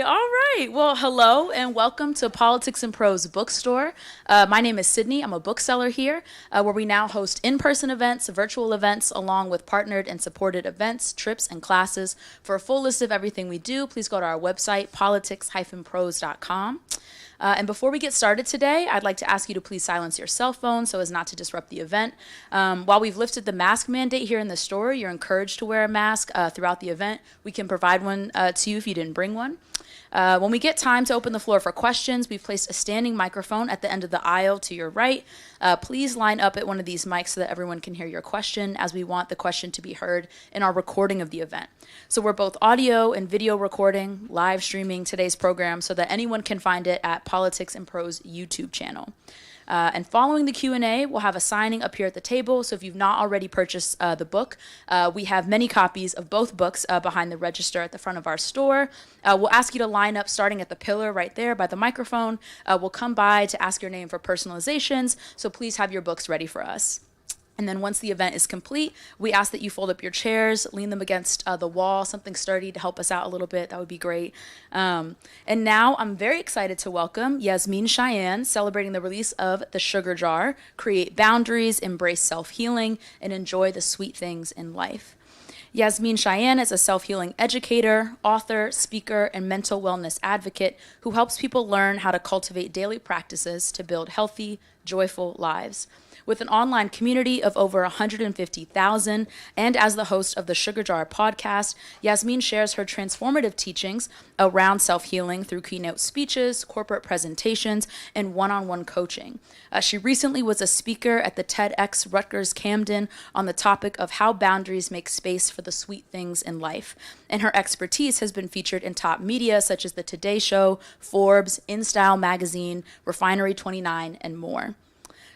All right. Well, hello and welcome to Politics and Prose Bookstore. My name is Sydney. I'm a bookseller here, where we now host in-person events, virtual events, along with partnered and supported events, trips, and classes. For a full list of everything we do, please go to our website, politics-prose.com. And before we get started today, I'd like to ask you to please silence your cell phone so as not to disrupt the event. While we've lifted the mask mandate here in the store, you're encouraged to wear a mask throughout the event. We can provide one to you if you didn't bring one. When we get time to open the floor for questions, we've placed a standing microphone at the end of the aisle to your right. Please line up at one of these mics so that everyone can hear your question, as we want the question to be heard in our recording of the event. So we're both audio and video recording, live streaming today's program so that anyone can find it at Politics and Prose YouTube channel. And following the Q&A, we'll have a signing up here at the table. So if you've not already purchased the book, we have many copies of both books behind the register at the front of our store. We'll ask you to line up starting at the pillar right there by the microphone. We'll come by to ask your name for personalizations. So please have your books ready for us. And then once the event is complete, we ask that you fold up your chairs, lean them against the wall, something sturdy to help us out a little bit. That would be great. And now I'm very excited to welcome Yasmine Cheyenne, celebrating the release of The Sugar Jar, Create Boundaries, Embrace Self-Healing, and Enjoy the Sweet Things in Life. Yasmine Cheyenne is a self-healing educator, author, speaker, and mental wellness advocate who helps people learn how to cultivate daily practices to build healthy, joyful lives. With an online community of over 150,000 and as the host of the Sugar Jar podcast, Yasmine shares her transformative teachings around self-healing through keynote speeches, corporate presentations, and one-on-one coaching. She recently was a speaker at the TEDx Rutgers Camden on the topic of how boundaries make space for the sweet things in life. And her expertise has been featured in top media such as The Today Show, Forbes, InStyle Magazine, Refinery 29, and more.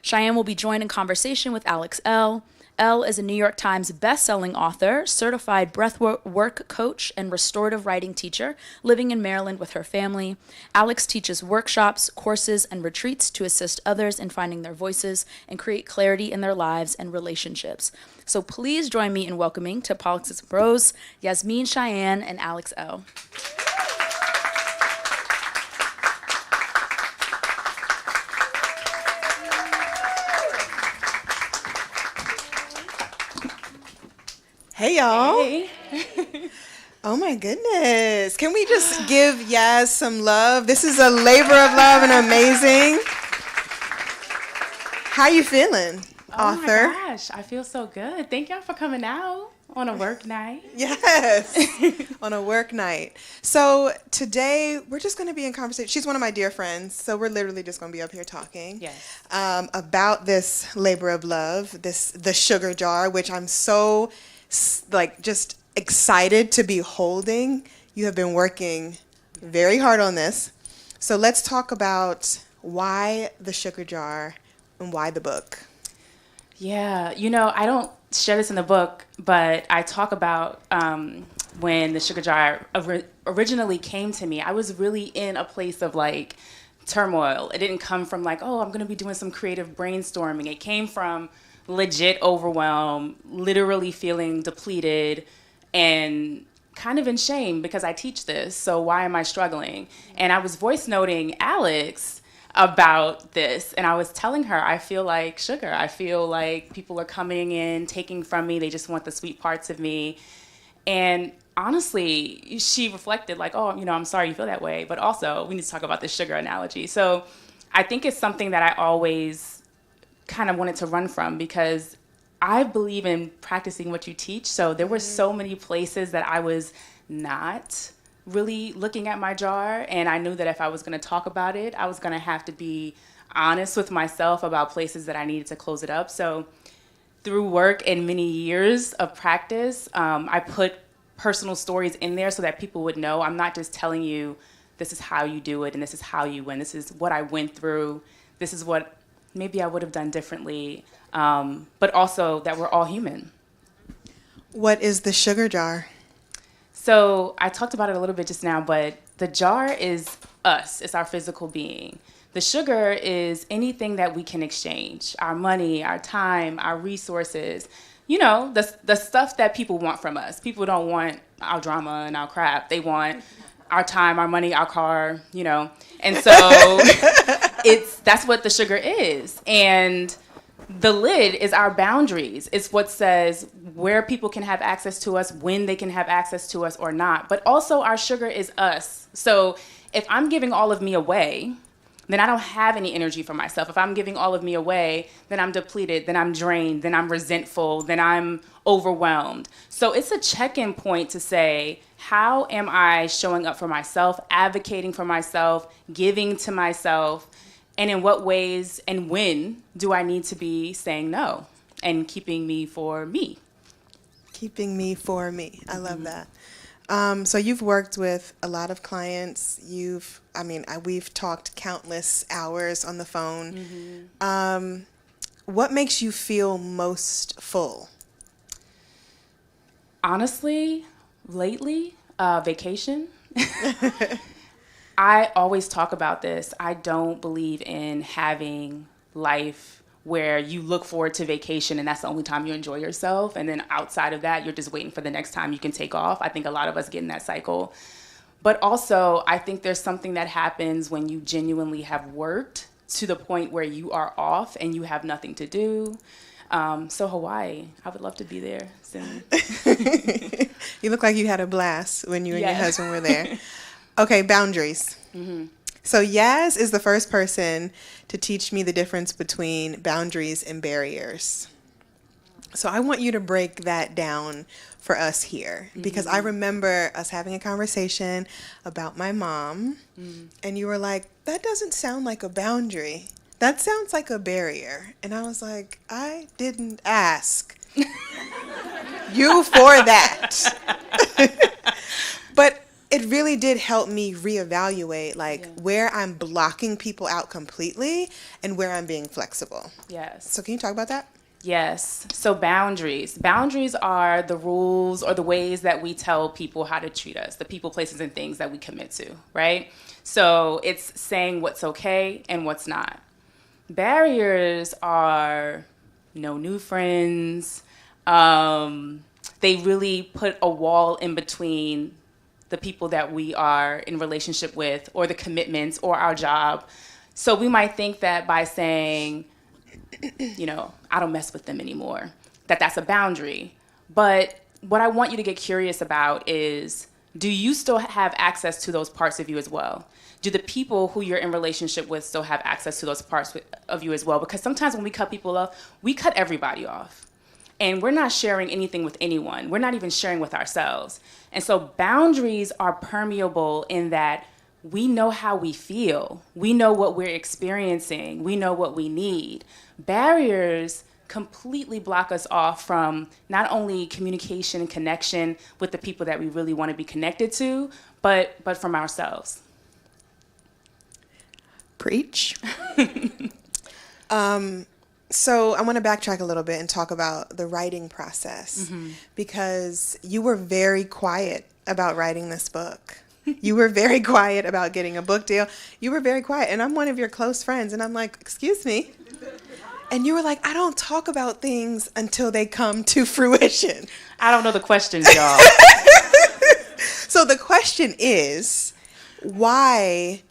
Cheyenne will be joined in conversation with Alex Elle. Elle is a New York Times bestselling author, certified breathwork coach, and restorative writing teacher living in Maryland with her family. Alex teaches workshops, courses, and retreats to assist others in finding their voices and create clarity in their lives and relationships. So please join me in welcoming to Politics and Prose, Yasmine Cheyenne and Alex Elle. Hey, y'all. Hey. Oh, my goodness. Can we just give Yaz some love? This is a labor of love and amazing. How you feeling, author? Oh, my gosh. I feel so good. Thank y'all for coming out on a work night. Yes, on a work night. So today, we're just going to be in conversation. She's one of my dear friends, so we're literally just going to be up here talking about this labor of love, the Sugar Jar, which I'm so just excited to be holding. You have been working very hard on this. So let's talk about why the Sugar Jar and why the book. Yeah, I don't share this in the book, but I talk about when the Sugar Jar originally came to me. I was really in a place of turmoil. It didn't come from I'm going to be doing some creative brainstorming. It came from legit overwhelm, literally feeling depleted and kind of in shame because I teach this. So why am I struggling? And I was voice noting Alex about this. And I was telling her, I feel like sugar. I feel like people are coming in, taking from me. They just want the sweet parts of me. And honestly, she reflected I'm sorry you feel that way. But also, we need to talk about this sugar analogy. So I think it's something that I always kind of wanted to run from because I believe in practicing what you teach. So there were so many places that I was not really looking at my jar. And I knew that if I was going to talk about it, I was going to have to be honest with myself about places that I needed to close it up. So through work and many years of practice, I put personal stories in there so that people would know I'm not just telling you this is how you do it and this is how you win. This is what I went through. This is what maybe I would have done differently, but also that we're all human. What is the Sugar Jar? So I talked about it a little bit just now, but the jar is us. It's our physical being. The sugar is anything that we can exchange, our money, our time, our resources, the stuff that people want from us. People don't want our drama and our crap. They want our time, our money, our car, you know. And so that's what the sugar is. And the lid is our boundaries. It's what says where people can have access to us, when they can have access to us or not. But also our sugar is us. So if I'm giving all of me away, then I don't have any energy for myself. If I'm giving all of me away, then I'm depleted, then I'm drained, then I'm resentful, then I'm overwhelmed. So it's a check-in point to say, how am I showing up for myself, advocating for myself, giving to myself, and in what ways and when do I need to be saying no and keeping me for me? Keeping me for me. I love that. So you've worked with a lot of clients. We've talked countless hours on the phone. Mm-hmm. What makes you feel most full? Honestly, lately, vacation. I always talk about this. I don't believe in having life where you look forward to vacation and that's the only time you enjoy yourself. And then outside of that, you're just waiting for the next time you can take off. I think a lot of us get in that cycle. But also, I think there's something that happens when you genuinely have worked to the point where you are off and you have nothing to do. So Hawaii, I would love to be there soon. You look like you had a blast when you and your husband were there. Okay, boundaries. Mm-hmm. So Yas is the first person to teach me the difference between boundaries and barriers. So I want you to break that down for us here, because I remember us having a conversation about my mom, and you were like, that doesn't sound like a boundary. That sounds like a barrier. And I was like, I didn't ask you for that. But it really did help me reevaluate where I'm blocking people out completely and where I'm being flexible. Yes. So can you talk about that? Yes. So boundaries. Boundaries are the rules or the ways that we tell people how to treat us, the people, places, and things that we commit to, right? So it's saying what's okay and what's not. Barriers are no new friends. They really put a wall in between the people that we are in relationship with, or the commitments, or our job. So we might think that by saying, I don't mess with them anymore, that's a boundary. But what I want you to get curious about is, do you still have access to those parts of you as well? Do the people who you're in relationship with still have access to those parts of you as well? Because sometimes when we cut people off, we cut everybody off. And we're not sharing anything with anyone. We're not even sharing with ourselves. And so boundaries are permeable in that we know how we feel. We know what we're experiencing. We know what we need. Barriers completely block us off from not only communication and connection with the people that we really want to be connected to, but from ourselves. Preach. So I want to backtrack a little bit and talk about the writing process, because you were very quiet about writing this book. You were very quiet about getting a book deal. You were very quiet. And I'm one of your close friends. And I'm like, excuse me. And you were like, I don't talk about things until they come to fruition. I don't know the questions, y'all. So the question is, why?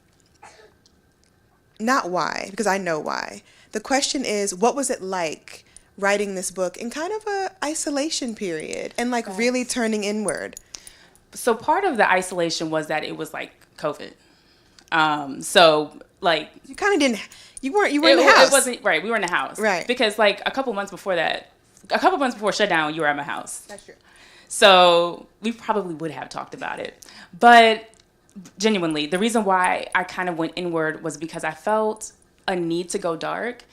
Not why, because I know why. The question is, what was it like writing this book in kind of a isolation period and really turning inward? So part of the isolation was that it was like COVID. You kind of didn't. You were in the house. It wasn't right. We were in the house, right? Because a couple months before shutdown, you were at my house. That's true. So we probably would have talked about it, but genuinely, the reason why I kind of went inward was because I felt a need to go dark.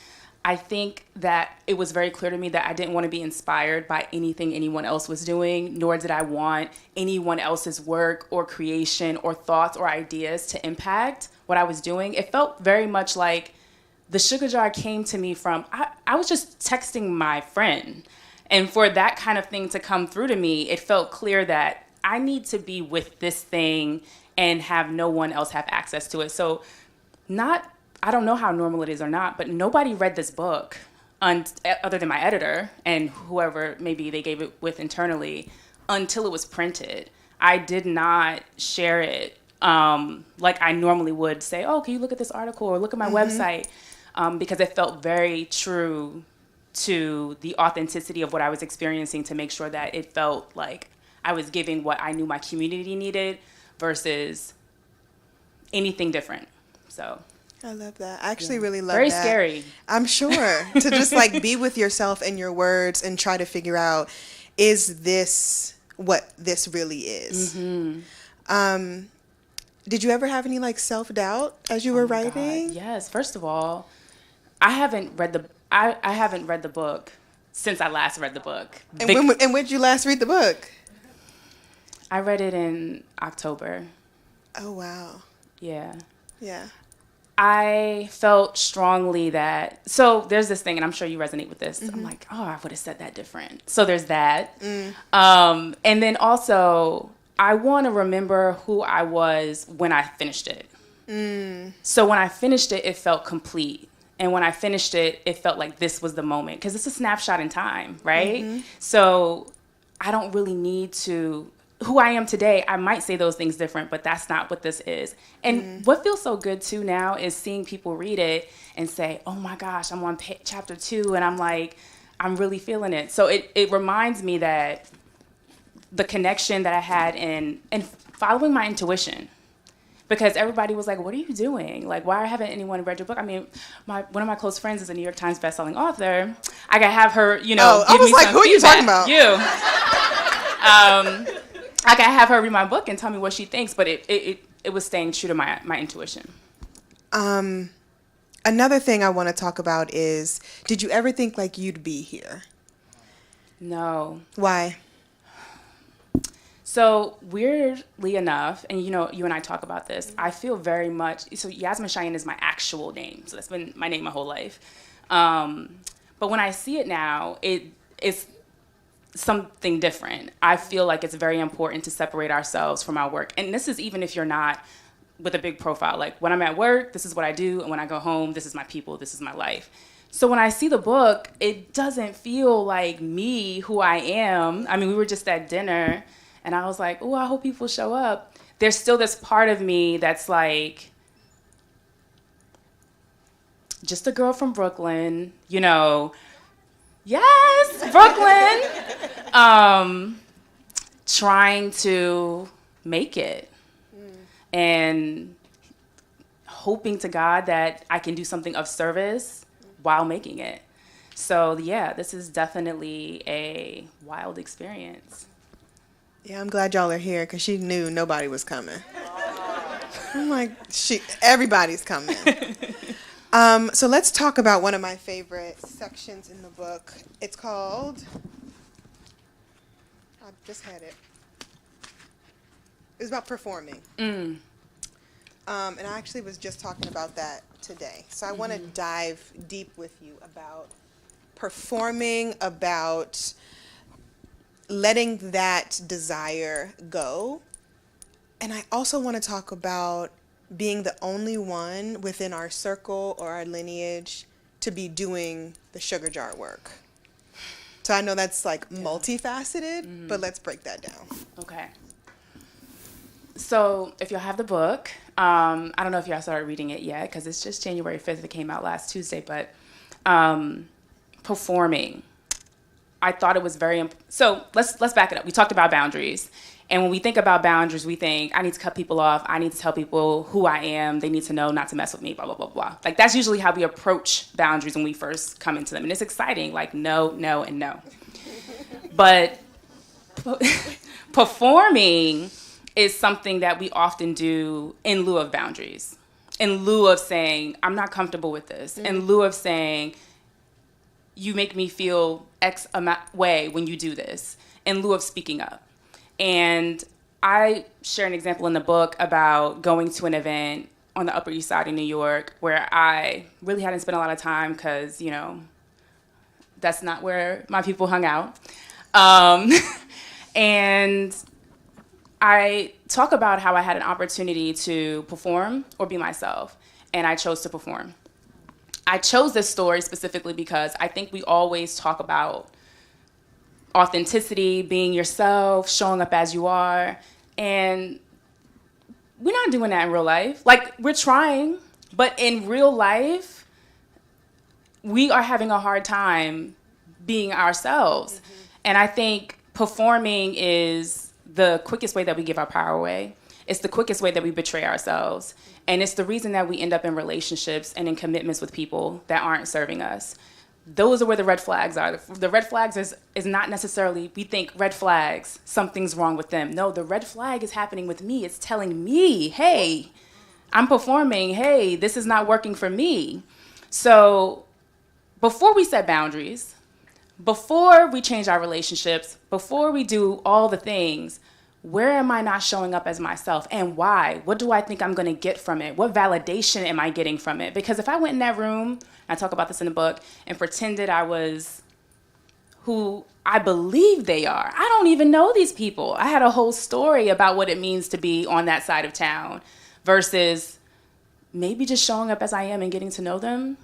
I think that it was very clear to me that I didn't want to be inspired by anything anyone else was doing, nor did I want anyone else's work or creation or thoughts or ideas to impact what I was doing. It felt very much like the sugar jar came to me from, I was just texting my friend. And for that kind of thing to come through to me, it felt clear that I need to be with this thing and have no one else have access to it. So I don't know how normal it is or not, but nobody read this book other than my editor and whoever maybe they gave it with internally until it was printed. I did not share it like I normally would say, oh, can you look at this article or look at my website? Because it felt very true to the authenticity of what I was experiencing, to make sure that it felt like I was giving what I knew my community needed versus anything different. So I love that. I actually really love very that. Very scary. I'm sure. To just like be with yourself and your words and try to figure out, is this what this really is? Did you ever have any like self-doubt as you were writing? God, yes. First of all, I haven't read the book since I last read the book. And when did you last read the book? I read it in October. Oh, wow. Yeah. Yeah. I felt strongly that, so there's this thing, and I'm sure you resonate with this. I'm like, oh, I would have said that different. So there's that. And then also, I want to remember who I was when I finished it. So when I finished it, it felt complete. And when I finished it, it felt like this was the moment. Because it's a snapshot in time, right? So I don't really need to, who I am today, I might say those things different, but that's not what this is. And what feels so good too now is seeing people read it and say, oh my gosh, I'm on chapter 2. And I'm like, I'm really feeling it. So it reminds me that the connection that I had in following my intuition. Because everybody was like, what are you doing? Like, why haven't anyone read your book? I mean, one of my close friends is a New York Times bestselling author. I gotta have her, give me some feedback. I was like, who are you talking about? You. I gotta have her read my book and tell me what she thinks, but it was staying true to my intuition. Another thing I want to talk about is, did you ever think like you'd be here? No. Why? So weirdly enough, and you and I talk about this, I feel very much, so Yasmine Cheyenne is my actual name. So that's been my name my whole life. But when I see it now, it's something different. I feel like it's very important to separate ourselves from our work. And this is even if you're not with a big profile. Like when I'm at work, this is what I do. And when I go home, this is my people, this is my life. So when I see the book, it doesn't feel like me, who I am. I mean, we were just at dinner. And I was like, oh, I hope people show up. There's still this part of me that's like, just a girl from Brooklyn, yes, Brooklyn, trying to make it and hoping to God that I can do something of service while making it. So yeah, this is definitely a wild experience. Yeah, I'm glad y'all are here because she knew nobody was coming. I'm like, everybody's coming. So let's talk about one of my favorite sections in the book. It's called, I just had it. It's about performing. And I actually was just talking about that today. So I want to dive deep with you about performing, about letting that desire go. And I also want to talk about being the only one within our circle or our lineage to be doing the sugar jar work. So I know that's like multifaceted, but let's break that down. Okay. So if y'all have the book, I don't know if y'all started reading it yet because it's just January 5th. It came out last Tuesday, but performing. I thought it was so let's back it up. We talked about boundaries. And when we think about boundaries, we think, I need to cut people off. I need to tell people who I am. They need to know not to mess with me, blah, blah, blah, blah. Like, that's usually how we approach boundaries when we first come into them. And it's exciting, like, no, no, and no. But performing is something that we often do in lieu of boundaries, in lieu of saying, I'm not comfortable with this, in lieu of saying, you make me feel X way when you do this, in lieu of speaking up. And I share an example in the book about going to an event on the Upper East Side in New York where I really hadn't spent a lot of time because, that's not where my people hung out. And I talk about how I had an opportunity to perform or be myself, and I chose to perform. I chose this story specifically because I think we always talk about authenticity, being yourself, showing up as you are. And we're not doing that in real life. Like, we're trying, but in real life, we are having a hard time being ourselves. Mm-hmm. And I think performing is the quickest way that we give our power away. It's the quickest way that we betray ourselves. And it's the reason that we end up in relationships and in commitments with people that aren't serving us. Those are where the red flags are. The red flags is not necessarily, we think red flags, something's wrong with them. No, the red flag is happening with me. It's telling me, hey, I'm performing. Hey, this is not working for me. So before we set boundaries, before we change our relationships, before we do all the things, where am I not showing up as myself, and why? What do I think I'm going to get from it? What validation am I getting from it? Because if I went in that room, I talk about this in the book, and pretended I was who I believe they are, I don't even know these people. I had a whole story about what it means to be on that side of town versus maybe just showing up as I am and getting to know them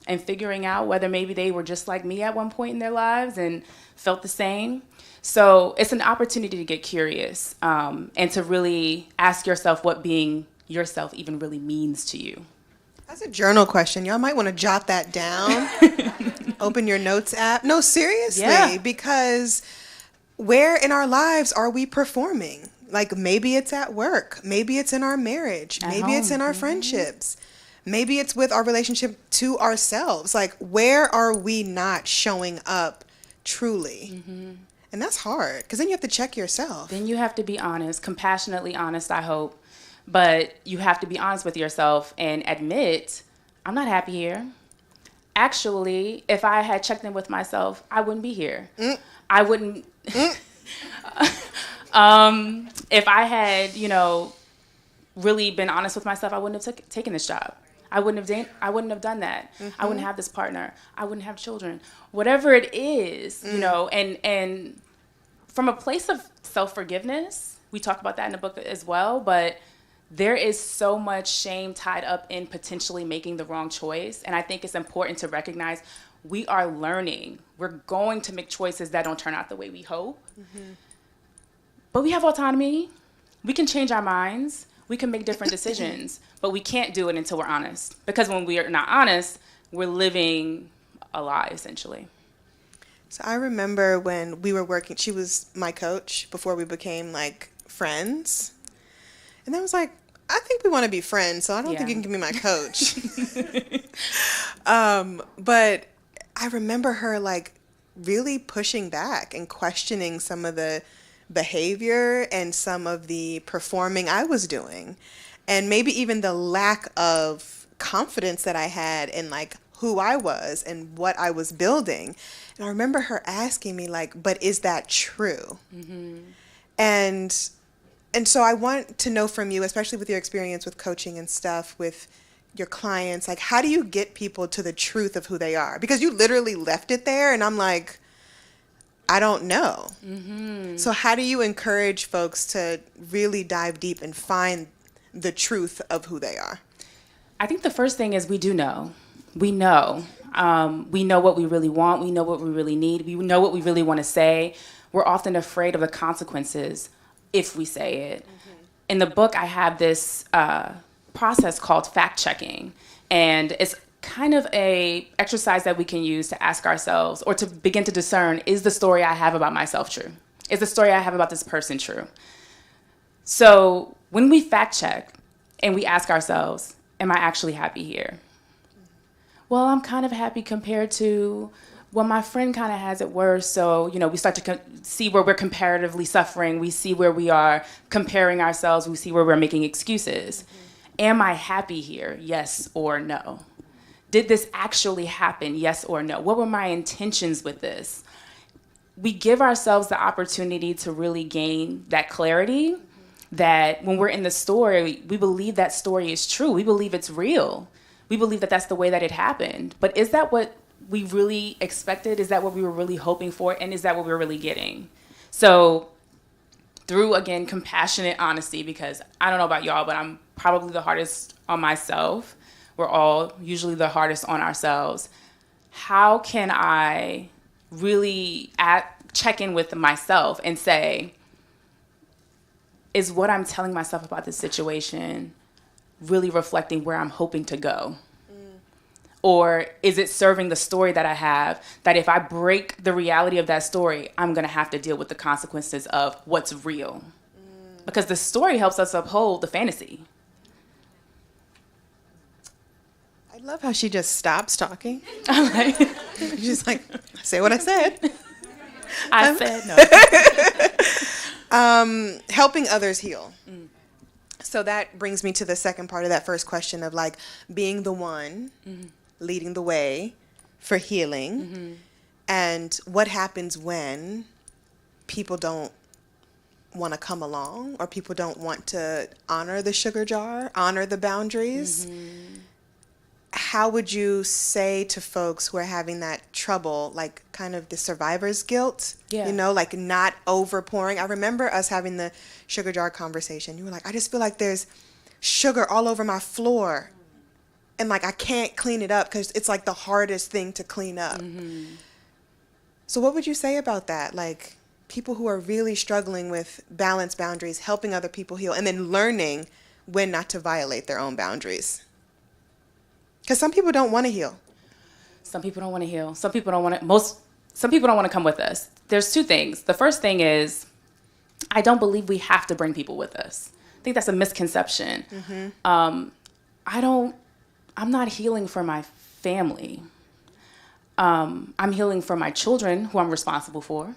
and figuring out whether maybe they were just like me at one point in their lives and felt the same. So it's an opportunity to get curious and to really ask yourself what being yourself even really means to you. That's a journal question. Y'all might want to jot that down. Open your notes app. No, seriously, yeah. Because where in our lives are we performing? Like, maybe it's at work. Maybe it's in our marriage. Maybe home. It's in our friendships. Maybe it's with our relationship to ourselves. Like, where are we not showing up truly? Mm-hmm. And that's hard, because then you have to check yourself. Then you have to be honest, compassionately honest, I hope. But you have to be honest with yourself and admit, I'm not happy here. Actually, if I had checked in with myself, I wouldn't be here. I wouldn't. If I had, really been honest with myself, I wouldn't have taken this job. I wouldn't have done that. Mm-hmm. I wouldn't have this partner. I wouldn't have children. Whatever it is, and from a place of self-forgiveness, we talk about that in the book as well, but there is so much shame tied up in potentially making the wrong choice. And I think it's important to recognize we are learning. We're going to make choices that don't turn out the way we hope. Mm-hmm. But we have autonomy. We can change our minds. We can make different decisions, but we can't do it until we're honest. Because when we are not honest, we're living a lie, essentially. So I remember when we were working, she was my coach before we became like friends. And I was like, I think we want to be friends, so I don't think you can give me my coach. But I remember her like really pushing back and questioning some of the behavior and some of the performing I was doing, and maybe even the lack of confidence that I had in like who I was and what I was building. And I remember her asking me like, but is that true? Mm-hmm. And so I want to know from you, especially with your experience with coaching and stuff with your clients, like how do you get people to the truth of who they are? Because you literally left it there, and I'm like, I don't know. Mm-hmm. So how do you encourage folks to really dive deep and find the truth of who they are? I think the first thing is we do know. We know. We know what we really want. We know what we really need. We know what we really want to say. We're often afraid of the consequences if we say it. Mm-hmm. In the book, I have this process called fact-checking. And it's kind of a exercise that we can use to ask ourselves or to begin to discern, is the story I have about myself true? Is the story I have about this person true? So when we fact check and we ask ourselves, am I actually happy here? Well, I'm kind of happy compared to, well, my friend kind of has it worse. So, we start to see where we're comparatively suffering. We see where we are comparing ourselves. We see where we're making excuses. Mm-hmm. Am I happy here? Yes or no? Did this actually happen? Yes or no? What were my intentions with this? We give ourselves the opportunity to really gain that clarity that when we're in the story, we believe that story is true. We believe it's real. We believe that that's the way that it happened. But is that what we really expected? Is that what we were really hoping for? And is that what we're really getting? So through, again, compassionate honesty, because I don't know about y'all, but I'm probably the hardest on myself. We're all usually the hardest on ourselves. How can I really check in with myself and say, is what I'm telling myself about this situation really reflecting where I'm hoping to go? Or is it serving the story that I have, that if I break the reality of that story, I'm going to have to deal with the consequences of what's real? Because the story helps us uphold the fantasy. I love how she just stops talking. I'm like, She's like, say what I said. I said no. Helping others heal. So that brings me to the second part of that first question of like being the one leading the way for healing, and what happens when people don't want to come along, or people don't want to honor the sugar jar, honor the boundaries. How would you say to folks who are having that trouble, like kind of the survivor's guilt, you know, like not overpouring? I remember us having the sugar jar conversation. You were like, I just feel like there's sugar all over my floor. And like, I can't clean it up because it's like the hardest thing to clean up. So what would you say about that? Like people who are really struggling with balance, boundaries, helping other people heal, and then learning when not to violate their own boundaries. Because some people don't want to heal. Some people don't want to heal. Some people don't want to, some people don't want to come with us. There's two things. The first thing is, I don't believe we have to bring people with us. I think that's a misconception. I'm not healing for my family. I'm healing for my children, who I'm responsible for.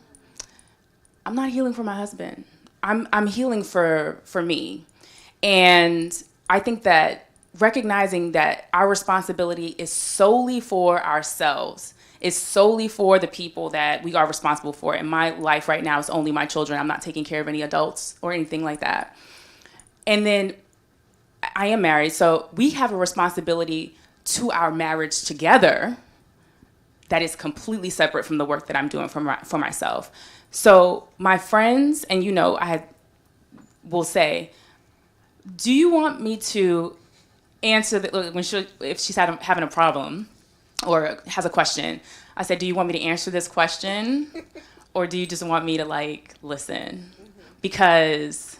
I'm not healing for my husband. I'm healing for me. And I think that recognizing that our responsibility is solely for ourselves, is solely for the people that we are responsible for. And my life right now is only my children. I'm not taking care of any adults or anything like that. And then I am married, so we have a responsibility to our marriage together that is completely separate from the work that I'm doing for myself. So my friends, and you know, will say, do you want me to answer if she's having a problem or has a question? I said, do you want me to answer this question, or do you just want me to like listen? Because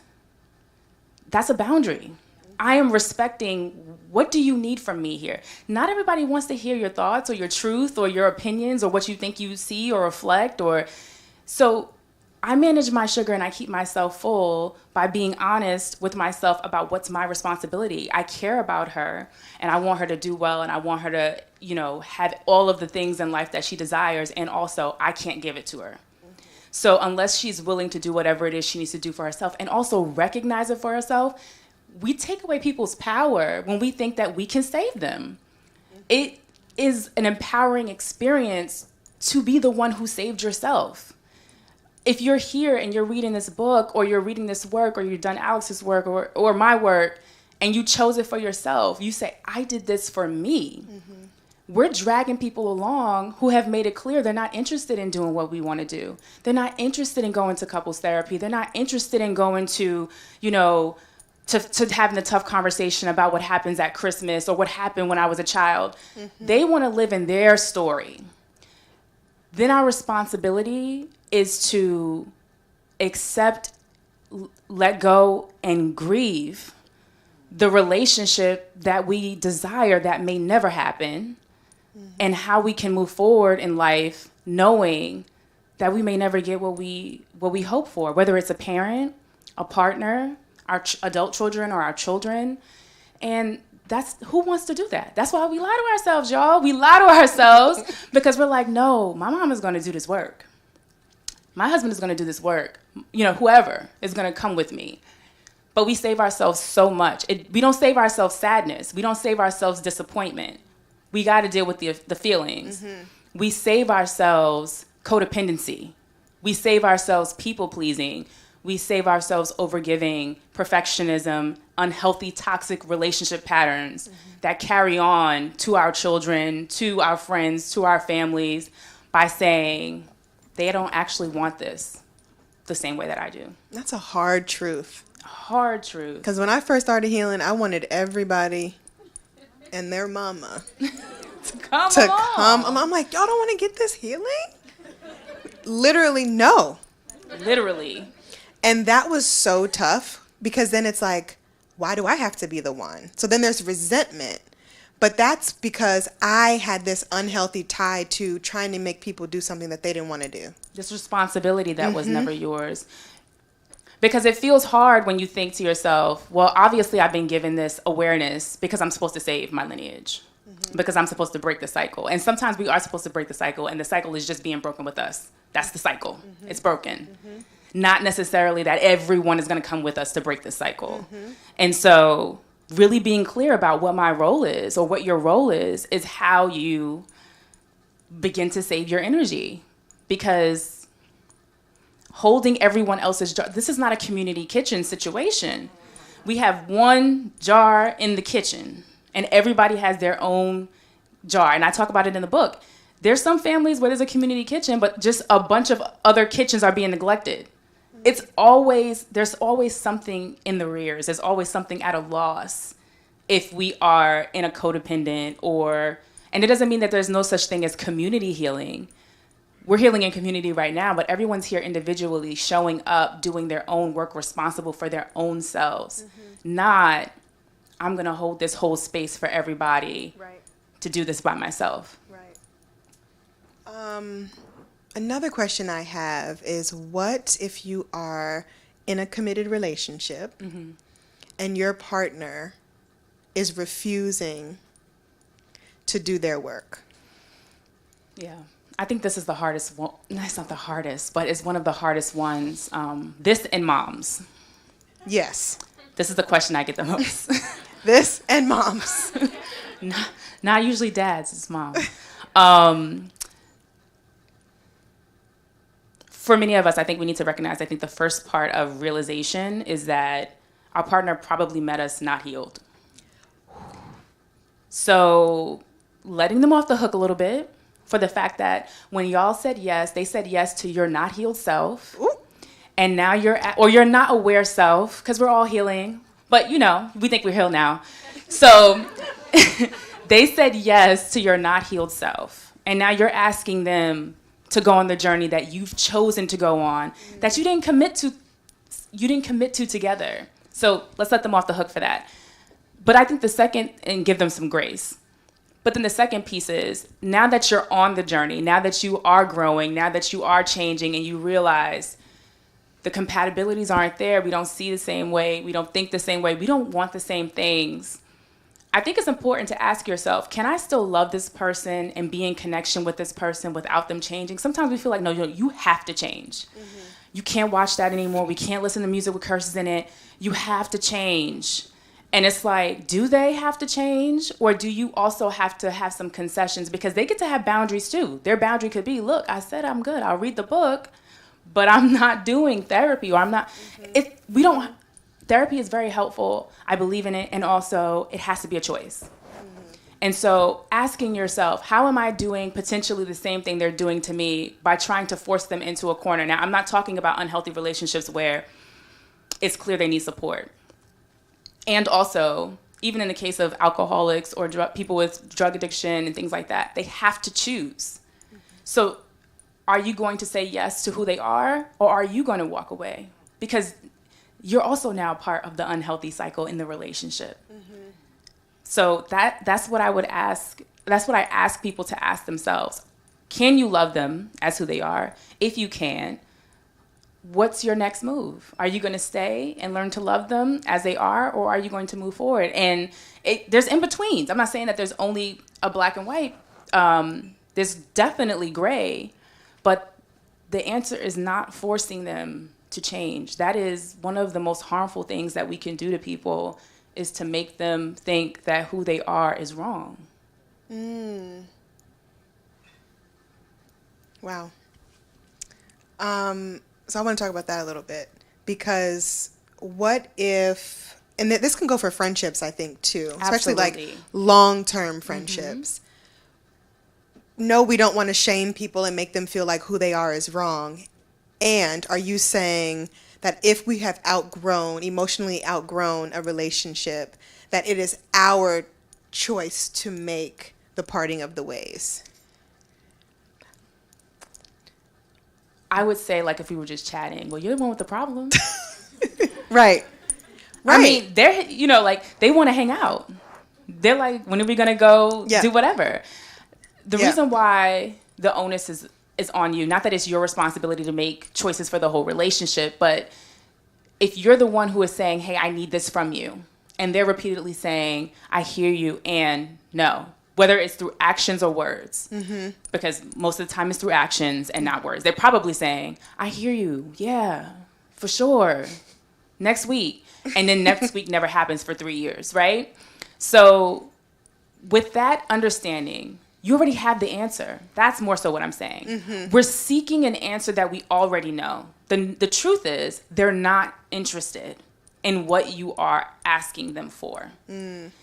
that's a boundary. I am respecting, what do you need from me here? Not everybody wants to hear your thoughts or your truth or your opinions or what you think you see or reflect. So I manage my sugar and I keep myself full by being honest with myself about what's my responsibility. I care about her and I want her to do well, and I want her to, you know, have all of the things in life that she desires, and also I can't give it to her. So unless she's willing to do whatever it is she needs to do for herself and also recognize it for herself, we take away people's power when we think that we can save them. It is an empowering experience to be the one who saved yourself. If you're here and you're reading this book, or you're reading this work, or you've done Alex's work or my work, and you chose it for yourself, you say, I did this for me. We're dragging people along who have made it clear they're not interested in doing what we want to do. They're not interested in going to couples therapy. They're not interested in going to, you know, to having a tough conversation about what happens at Christmas or what happened when I was a child. They want to live in their story. Then our responsibility is to accept, let go, and grieve the relationship that we desire that may never happen, and how we can move forward in life knowing that we may never get what we hope for, whether it's a parent, a partner, our adult children, or our children. And that's, who wants to do that? That's why we lie to ourselves, y'all. We lie to ourselves because we're like, no, my mom is going to do this work. My husband is going to do this work. You know, whoever is going to come with me. But we save ourselves so much. We don't save ourselves sadness. We don't save ourselves disappointment. We got to deal with the feelings. We save ourselves codependency. We save ourselves people-pleasing. We save ourselves overgiving, perfectionism, unhealthy, toxic relationship patterns that carry on to our children, to our friends, to our families, by saying they don't actually want this the same way that I do. That's a hard truth. Hard truth. Because when I first started healing, I wanted everybody and their mama to come. I'm like, y'all don't want to get this healing? Literally, no. Literally. And that was so tough, because then it's like, why do I have to be the one? So then there's resentment. But that's because I had this unhealthy tie to trying to make people do something that they didn't want to do. This responsibility that was never yours. Because it feels hard when you think to yourself, well, obviously I've been given this awareness because I'm supposed to save my lineage, because I'm supposed to break the cycle. And sometimes we are supposed to break the cycle, and the cycle is just being broken with us. That's the cycle. It's broken. Not necessarily that everyone is going to come with us to break the cycle. And so really being clear about what my role is, or what your role is how you begin to save your energy. Because holding everyone else's jar, this is not a community kitchen situation. We have one jar in the kitchen, and everybody has their own jar. And I talk about it in the book. There's some families where there's a community kitchen, but just a bunch of other kitchens are being neglected. There's always something in the rears. There's always something at a loss if we are in a codependent and it doesn't mean that there's no such thing as community healing. We're healing in community right now, but everyone's here individually, showing up, doing their own work, responsible for their own selves. Not, I'm going to hold this whole space for everybody to do this by myself. Another question I have is, what if you are in a committed relationship and your partner is refusing to do their work? Yeah. I think this is the hardest one. No, it's not the hardest, but it's one of the hardest ones. This and moms. Yes. This is the question I get the most. This and moms. Not usually dads, it's moms. For many of us, I think we need to recognize, I think the first part of realization is that our partner probably met us not healed. So letting them off the hook a little bit for the fact that when y'all said yes, they said yes to your not healed self. Ooh. And now you're not aware self, because we're all healing, but we think we're healed now. So they said yes to your not healed self. And now you're asking them to go on the journey that you've chosen to go on, that you didn't commit to together. So let's let them off the hook for that. But I think and give them some grace. But then the second piece is, now that you're on the journey, now that you are growing, now that you are changing, and you realize the compatibilities aren't there, we don't see the same way, we don't think the same way, we don't want the same things. I think it's important to ask yourself, can I still love this person and be in connection with this person without them changing? Sometimes we feel like, no, you have to change. You can't watch that anymore. We can't listen to music with curses in it. You have to change. And it's like, do they have to change? Or do you also have to have some concessions? Because they get to have boundaries too. Their boundary could be, look, I said I'm good. I'll read the book, but I'm not doing therapy, or I'm not. Therapy is very helpful. I believe in it. And also, it has to be a choice. And so asking yourself, how am I doing potentially the same thing they're doing to me by trying to force them into a corner? Now, I'm not talking about unhealthy relationships where it's clear they need support. And also, even in the case of alcoholics or people with drug addiction and things like that, they have to choose. So are you going to say yes to who they are, or are you going to walk away? Because you're also now part of the unhealthy cycle in the relationship. So that's what I would ask. That's what I ask people to ask themselves. Can you love them as who they are? If you can, what's your next move? Are you going to stay and learn to love them as they are, or are you going to move forward? And there's in-betweens. I'm not saying that there's only a black and white. There's definitely gray, but the answer is not forcing them to change. That is one of the most harmful things that we can do to people, is to make them think that who they are is wrong. Wow. So I want to talk about that a little bit, because what if, and this can go for friendships, I think, too, especially like long-term friendships. No, we don't want to shame people and make them feel like who they are is wrong. And are you saying that if we have emotionally outgrown a relationship, that it is our choice to make the parting of the ways? I would say, like, if we were just chatting, well, you're the one with the problem. Right. Right. I mean, they're, like, they want to hang out. They're like, when are we going to go do whatever? The reason why the onus is on you, not that it's your responsibility to make choices for the whole relationship, but if you're the one who is saying, hey, I need this from you, and they're repeatedly saying, I hear you, and no, whether it's through actions or words, because most of the time it's through actions and not words. They're probably saying, I hear you, yeah, for sure, next week. And then next week never happens for 3 years, right? So with that understanding, you already have the answer. That's more so what I'm saying. We're seeking an answer that we already know. The truth is, they're not interested in what you are asking them for.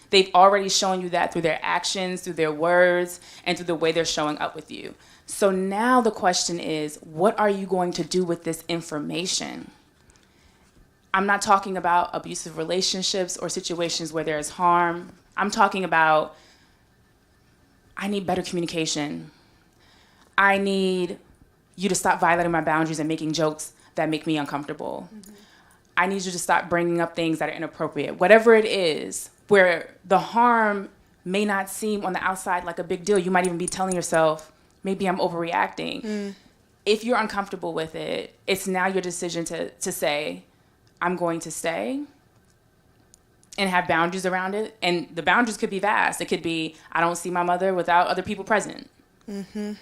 They've already shown you that through their actions, through their words, and through the way they're showing up with you. So now the question is, what are you going to do with this information? I'm not talking about abusive relationships or situations where there is harm. I'm talking about, I need better communication. I need you to stop violating my boundaries and making jokes that make me uncomfortable. I need you to stop bringing up things that are inappropriate. Whatever it is, where the harm may not seem on the outside like a big deal. You might even be telling yourself, maybe I'm overreacting. If you're uncomfortable with it, it's now your decision to say, I'm going to stay, and have boundaries around it. And the boundaries could be vast. It could be, I don't see my mother without other people present. If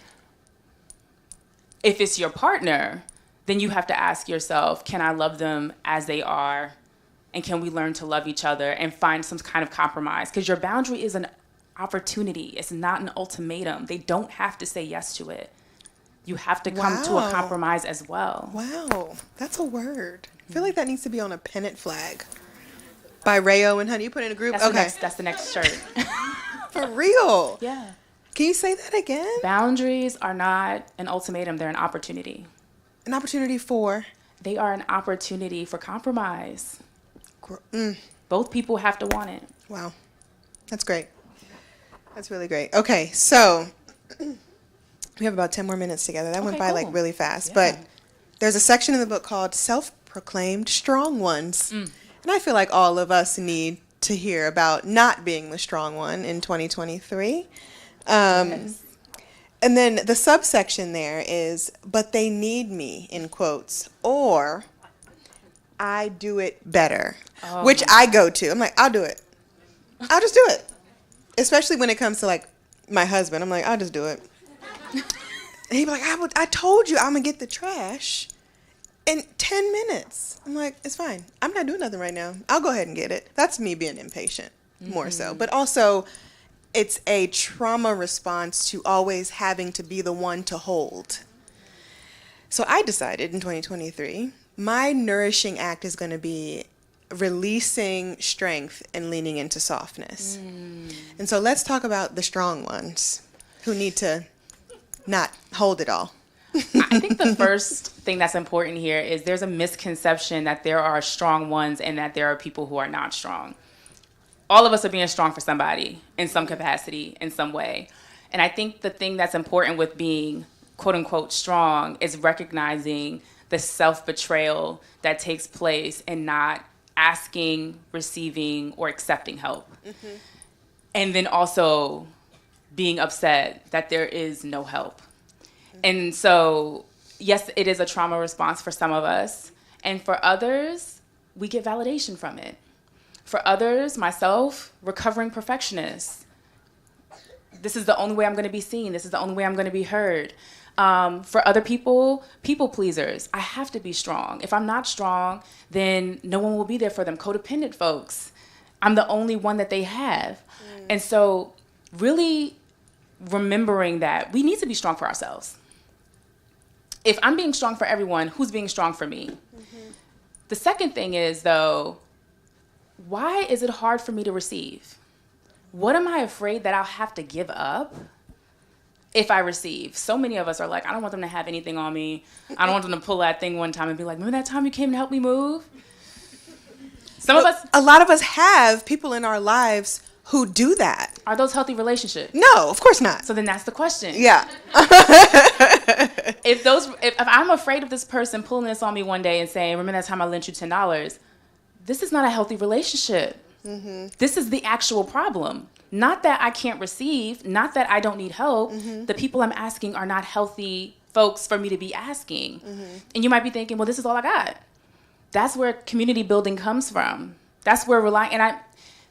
it's your partner, then you have to ask yourself, can I love them as they are? And can we learn to love each other and find some kind of compromise? Because your boundary is an opportunity. It's not an ultimatum. They don't have to say yes to it. You have to come to a compromise as well. Wow, that's a word. I feel like that needs to be on a pennant flag. By Rayo and Honey. You put in a group? That's the next shirt. For real? Yeah. Can you say that again? Boundaries are not an ultimatum. They're an opportunity. An opportunity for? They are an opportunity for compromise. Both people have to want it. Wow. That's great. That's really great. Okay, so we have about 10 more minutes together. That went by like really fast. But there's a section in the book called Self-Proclaimed Strong Ones. And I feel like all of us need to hear about not being the strong one in 2023. Yes. And then the subsection there is, but they need me, in quotes, or I do it better, which I go to. I'm like, I'll do it. I'll just do it. Especially when it comes to like my husband. I'm like, I'll just do it. And he'd be like, I told you I'm going to get the trash in 10 minutes. I'm like, it's fine. I'm not doing nothing right now. I'll go ahead and get it. That's me being impatient, more so. But also, it's a trauma response to always having to be the one to hold. So I decided in 2023, my nourishing act is going to be releasing strength and leaning into softness. And so let's talk about the strong ones who need to not hold it all. I think the first thing that's important here is there's a misconception that there are strong ones and that there are people who are not strong. All of us are being strong for somebody in some capacity, in some way. And I think the thing that's important with being quote unquote strong is recognizing the self-betrayal that takes place in not asking, receiving, or accepting help. And then also being upset that there is no help. And so, yes, it is a trauma response for some of us. And for others, we get validation from it. For others, myself, recovering perfectionists. This is the only way I'm going to be seen. This is the only way I'm going to be heard. For other people, people pleasers. I have to be strong. If I'm not strong, then no one will be there for them. Codependent folks. I'm the only one that they have. And so really remembering that we need to be strong for ourselves. If I'm being strong for everyone, who's being strong for me? The second thing is, though, why is it hard for me to receive? What am I afraid that I'll have to give up if I receive? So many of us are like, I don't want them to have anything on me. I don't want them to pull that thing one time and be like, remember that time you came to help me move? A lot of us have people in our lives who do that. Are those healthy relationships? No, of course not. So then that's the question. Yeah. If I'm afraid of this person pulling this on me one day and saying, remember that time I lent you $10, this is not a healthy relationship. This is the actual problem. Not that I can't receive, not that I don't need help. The people I'm asking are not healthy folks for me to be asking. And you might be thinking, well, this is all I got. That's where community building comes from. That's where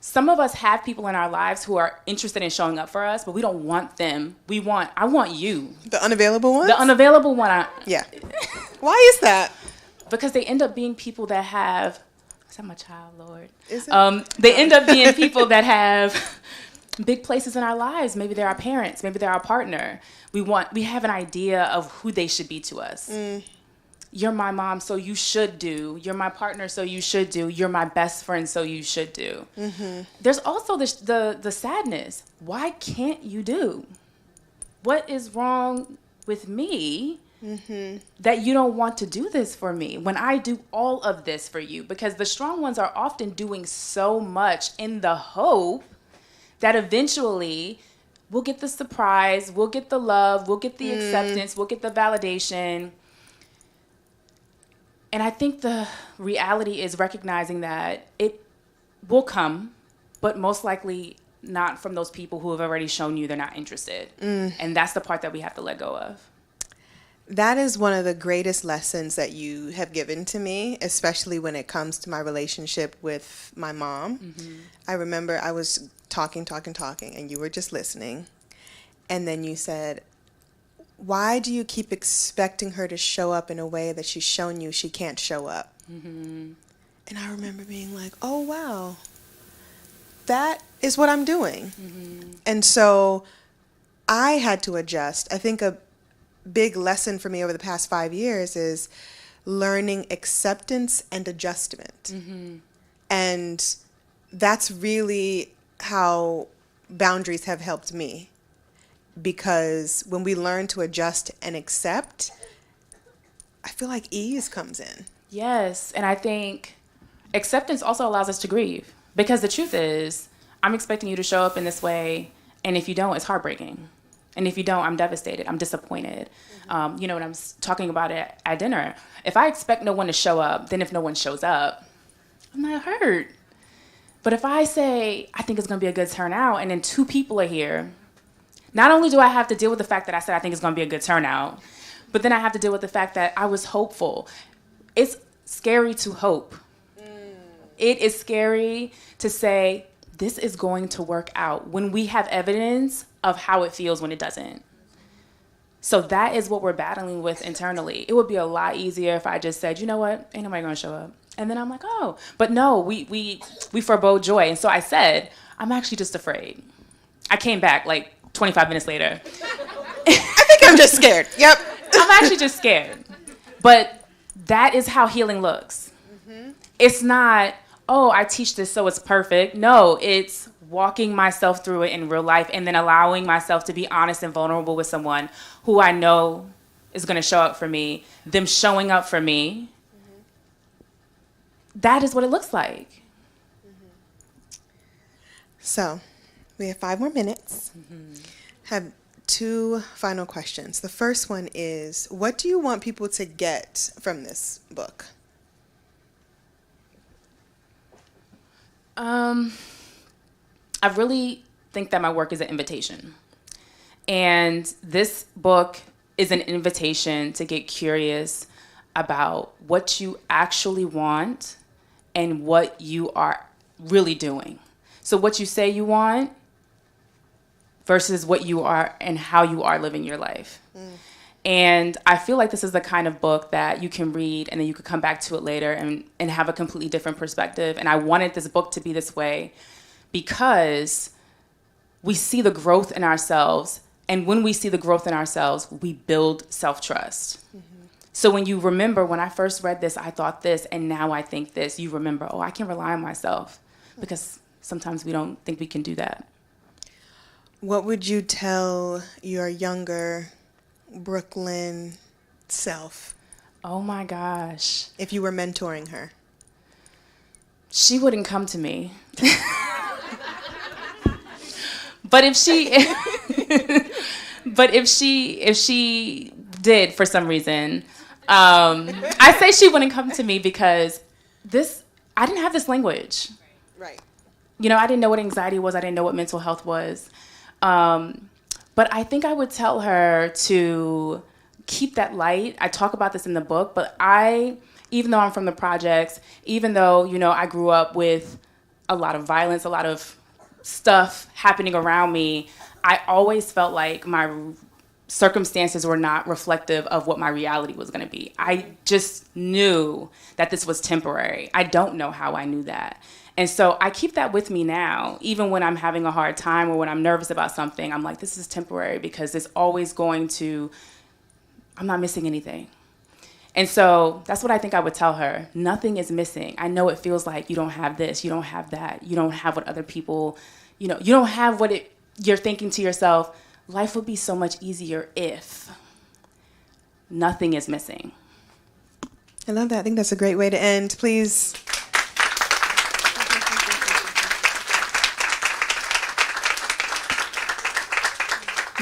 some of us have people in our lives who are interested in showing up for us, but we don't want them. I want you. The unavailable ones? The unavailable one. Yeah. Why is that? Because they end up being people that have, is that my child, Lord? Is it? They end up being people that have big places in our lives. Maybe they're our parents. Maybe they're our partner. We have an idea of who they should be to us. You're my mom, so you should do. You're my partner, so you should do. You're my best friend, so you should do. There's also the sadness. Why can't you do? What is wrong with me that you don't want to do this for me when I do all of this for you? Because the strong ones are often doing so much in the hope that eventually we'll get the surprise, we'll get the love, we'll get the acceptance, we'll get the validation. And I think the reality is recognizing that it will come, but most likely not from those people who have already shown you they're not interested. And that's the part that we have to let go of. That is one of the greatest lessons that you have given to me, especially when it comes to my relationship with my mom. I remember I was talking, and you were just listening. And then you said, why do you keep expecting her to show up in a way that she's shown you she can't show up? And I remember being like, oh, wow, that is what I'm doing. And so I had to adjust. I think a big lesson for me over the past 5 years is learning acceptance and adjustment. And that's really how boundaries have helped me. Because when we learn to adjust and accept, I feel like ease comes in. Yes, and I think acceptance also allows us to grieve. Because the truth is, I'm expecting you to show up in this way, and if you don't, it's heartbreaking. And if you don't, I'm devastated. I'm disappointed. You know, when I'm talking about it at dinner, if I expect no one to show up, then if no one shows up, I'm not hurt. But if I say, I think it's going to be a good turnout, and then 2 people are here, not only do I have to deal with the fact that I said I think it's going to be a good turnout, but then I have to deal with the fact that I was hopeful. It's scary to hope. It is scary to say, this is going to work out when we have evidence of how it feels when it doesn't. So that is what we're battling with internally. It would be a lot easier if I just said, you know what, ain't nobody going to show up. And then I'm like, oh, but no, we forebode joy. And so I said, I'm actually just afraid. I came back like 25 minutes later. I think I'm just scared. Yep. I'm actually just scared. But that is how healing looks. It's not, oh, I teach this so it's perfect. No, it's walking myself through it in real life and then allowing myself to be honest and vulnerable with someone who I know is going to show up for me, them showing up for me. That is what it looks like. So, we have 5 more minutes. Have 2 final questions. The first one is, what do you want people to get from this book? I really think that my work is an invitation. And this book is an invitation to get curious about what you actually want and what you are really doing. So what you say you want versus what you are and how you are living your life. And I feel like this is the kind of book that you can read and then you could come back to it later and have a completely different perspective. And I wanted this book to be this way because we see the growth in ourselves. And when we see the growth in ourselves, we build self-trust. So when you remember, when I first read this, I thought this, and now I think this, you remember, oh, I can rely on myself. Because sometimes we don't think we can do that. What would you tell your younger Brooklyn self? Oh my gosh. If you were mentoring her? She wouldn't come to me. But if she did for some reason, I say she wouldn't come to me because I didn't have this language. Right. You know, I didn't know what anxiety was. I didn't know what mental health was. But I think I would tell her to keep that light. I talk about this in the book, but even though I'm from the projects, even though, you know, I grew up with a lot of violence, a lot of stuff happening around me, I always felt like my circumstances were not reflective of what my reality was going to be. I just knew that this was temporary. I don't know how I knew that. And so I keep that with me now, even when I'm having a hard time or when I'm nervous about something. I'm like, this is temporary, because it's always going to, I'm not missing anything. And so that's what I think I would tell her. Nothing is missing. I know it feels like you don't have this, you don't have that, you don't have what other people, you know, you don't have what you're thinking to yourself. Life would be so much easier if nothing is missing. I love that. I think that's a great way to end. Please.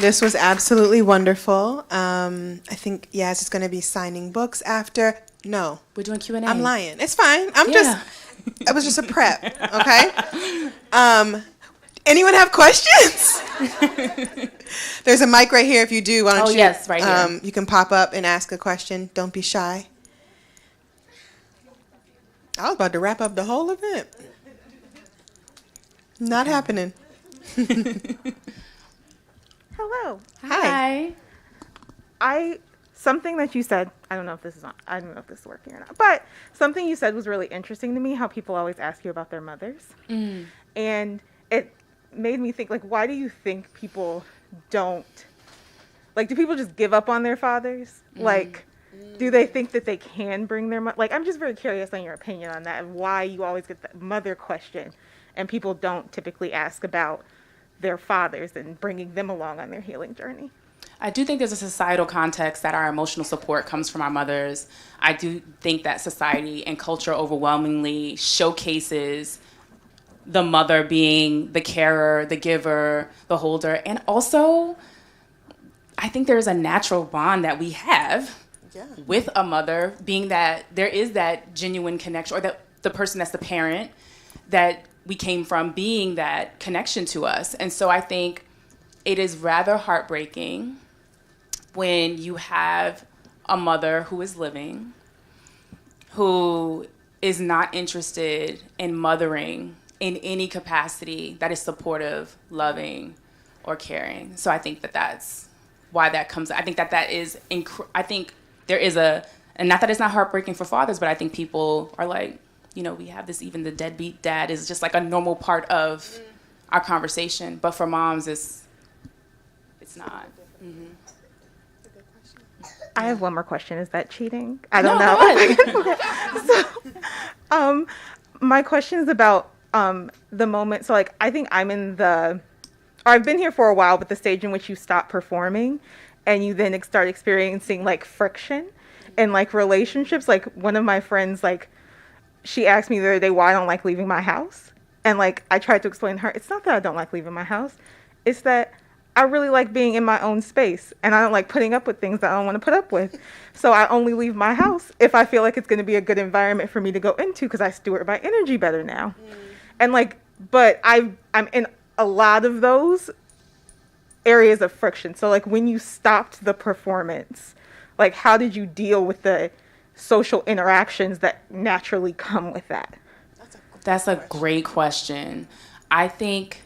This was absolutely wonderful. I think Yaz is going to be signing books after. No. We're doing Q&A. I'm lying. It's fine. It was just a prep, okay? Anyone have questions? There's a mic right here if you do. Why don't you? Yes, right here. You can pop up and ask a question. Don't be shy. I was about to wrap up the whole event. Not happening. Hello. Hi. Something that you said, I don't know if this is working or not, but something you said was really interesting to me, how people always ask you about their mothers. Mm. And it made me think, like, why do you think people don't, like, do people just give up on their fathers? Mm. Like, do they think that they can bring their like, I'm just very curious on your opinion on that, and why you always get that mother question, and people don't typically ask about their fathers and bringing them along on their healing journey. I do think there's a societal context that our emotional support comes from our mothers. I do think that society and culture overwhelmingly showcases the mother being the carer, the giver, the holder. And also, I think there's a natural bond that we have with a mother, being that there is that genuine connection, or that the person that's the parent that we came from being that connection to us. And so I think it is rather heartbreaking when you have a mother who is living, who is not interested in mothering in any capacity that is supportive, loving, or caring. So I think that that's why that comes. I think that is, I think there is and not that it's not heartbreaking for fathers, but I think people are like, you know, we have this, even the deadbeat dad is just like a normal part of our conversation. But for moms, it's not. Mm-hmm. I have one more question. Is that cheating? I don't know. So, my question is about the moment. So, like, I think I'm I've been here for a while, but the stage in which you stop performing and you then start experiencing, like, friction in, like, relationships. Like, one of my friends, like, she asked me the other day why I don't like leaving my house. And, like, I tried to explain to her, it's not that I don't like leaving my house. It's that I really like being in my own space, and I don't like putting up with things that I don't want to put up with. So I only leave my house if I feel like it's going to be a good environment for me to go into, because I steward my energy better now. And, like, but I'm in a lot of those areas of friction. So, like, when you stopped the performance, like, how did you deal with the social interactions that naturally come with that? That's a great question. I think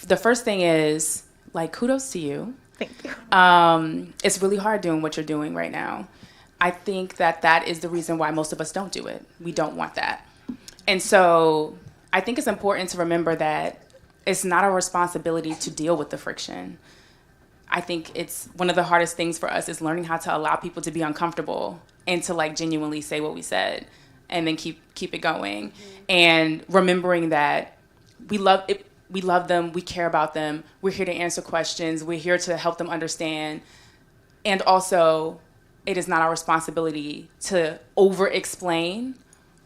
the first thing is, like, kudos to you. Thank you. It's really hard doing what you're doing right now. I think that is the reason why most of us don't do it. We don't want that. And so I think it's important to remember that it's not our responsibility to deal with the friction. I think it's one of the hardest things for us is learning how to allow people to be uncomfortable and to, like, genuinely say what we said and then keep it going. Mm-hmm. And remembering that we love it. We love them. We care about them. We're here to answer questions. We're here to help them understand. And also, it is not our responsibility to over-explain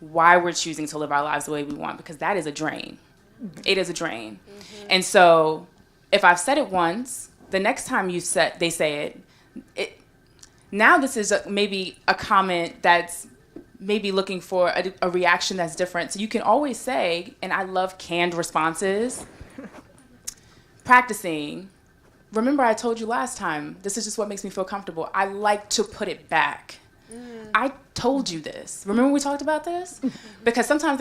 why we're choosing to live our lives the way we want, because that is a drain. Mm-hmm. It is a drain. Mm-hmm. And so if I've said it once, the next time they say it, now this is maybe a comment that's maybe looking for a reaction that's different. So you can always say, and I love canned responses, practicing, remember I told you last time, this is just what makes me feel comfortable. I like to put it back. I told you this. Remember we talked about this? Because sometimes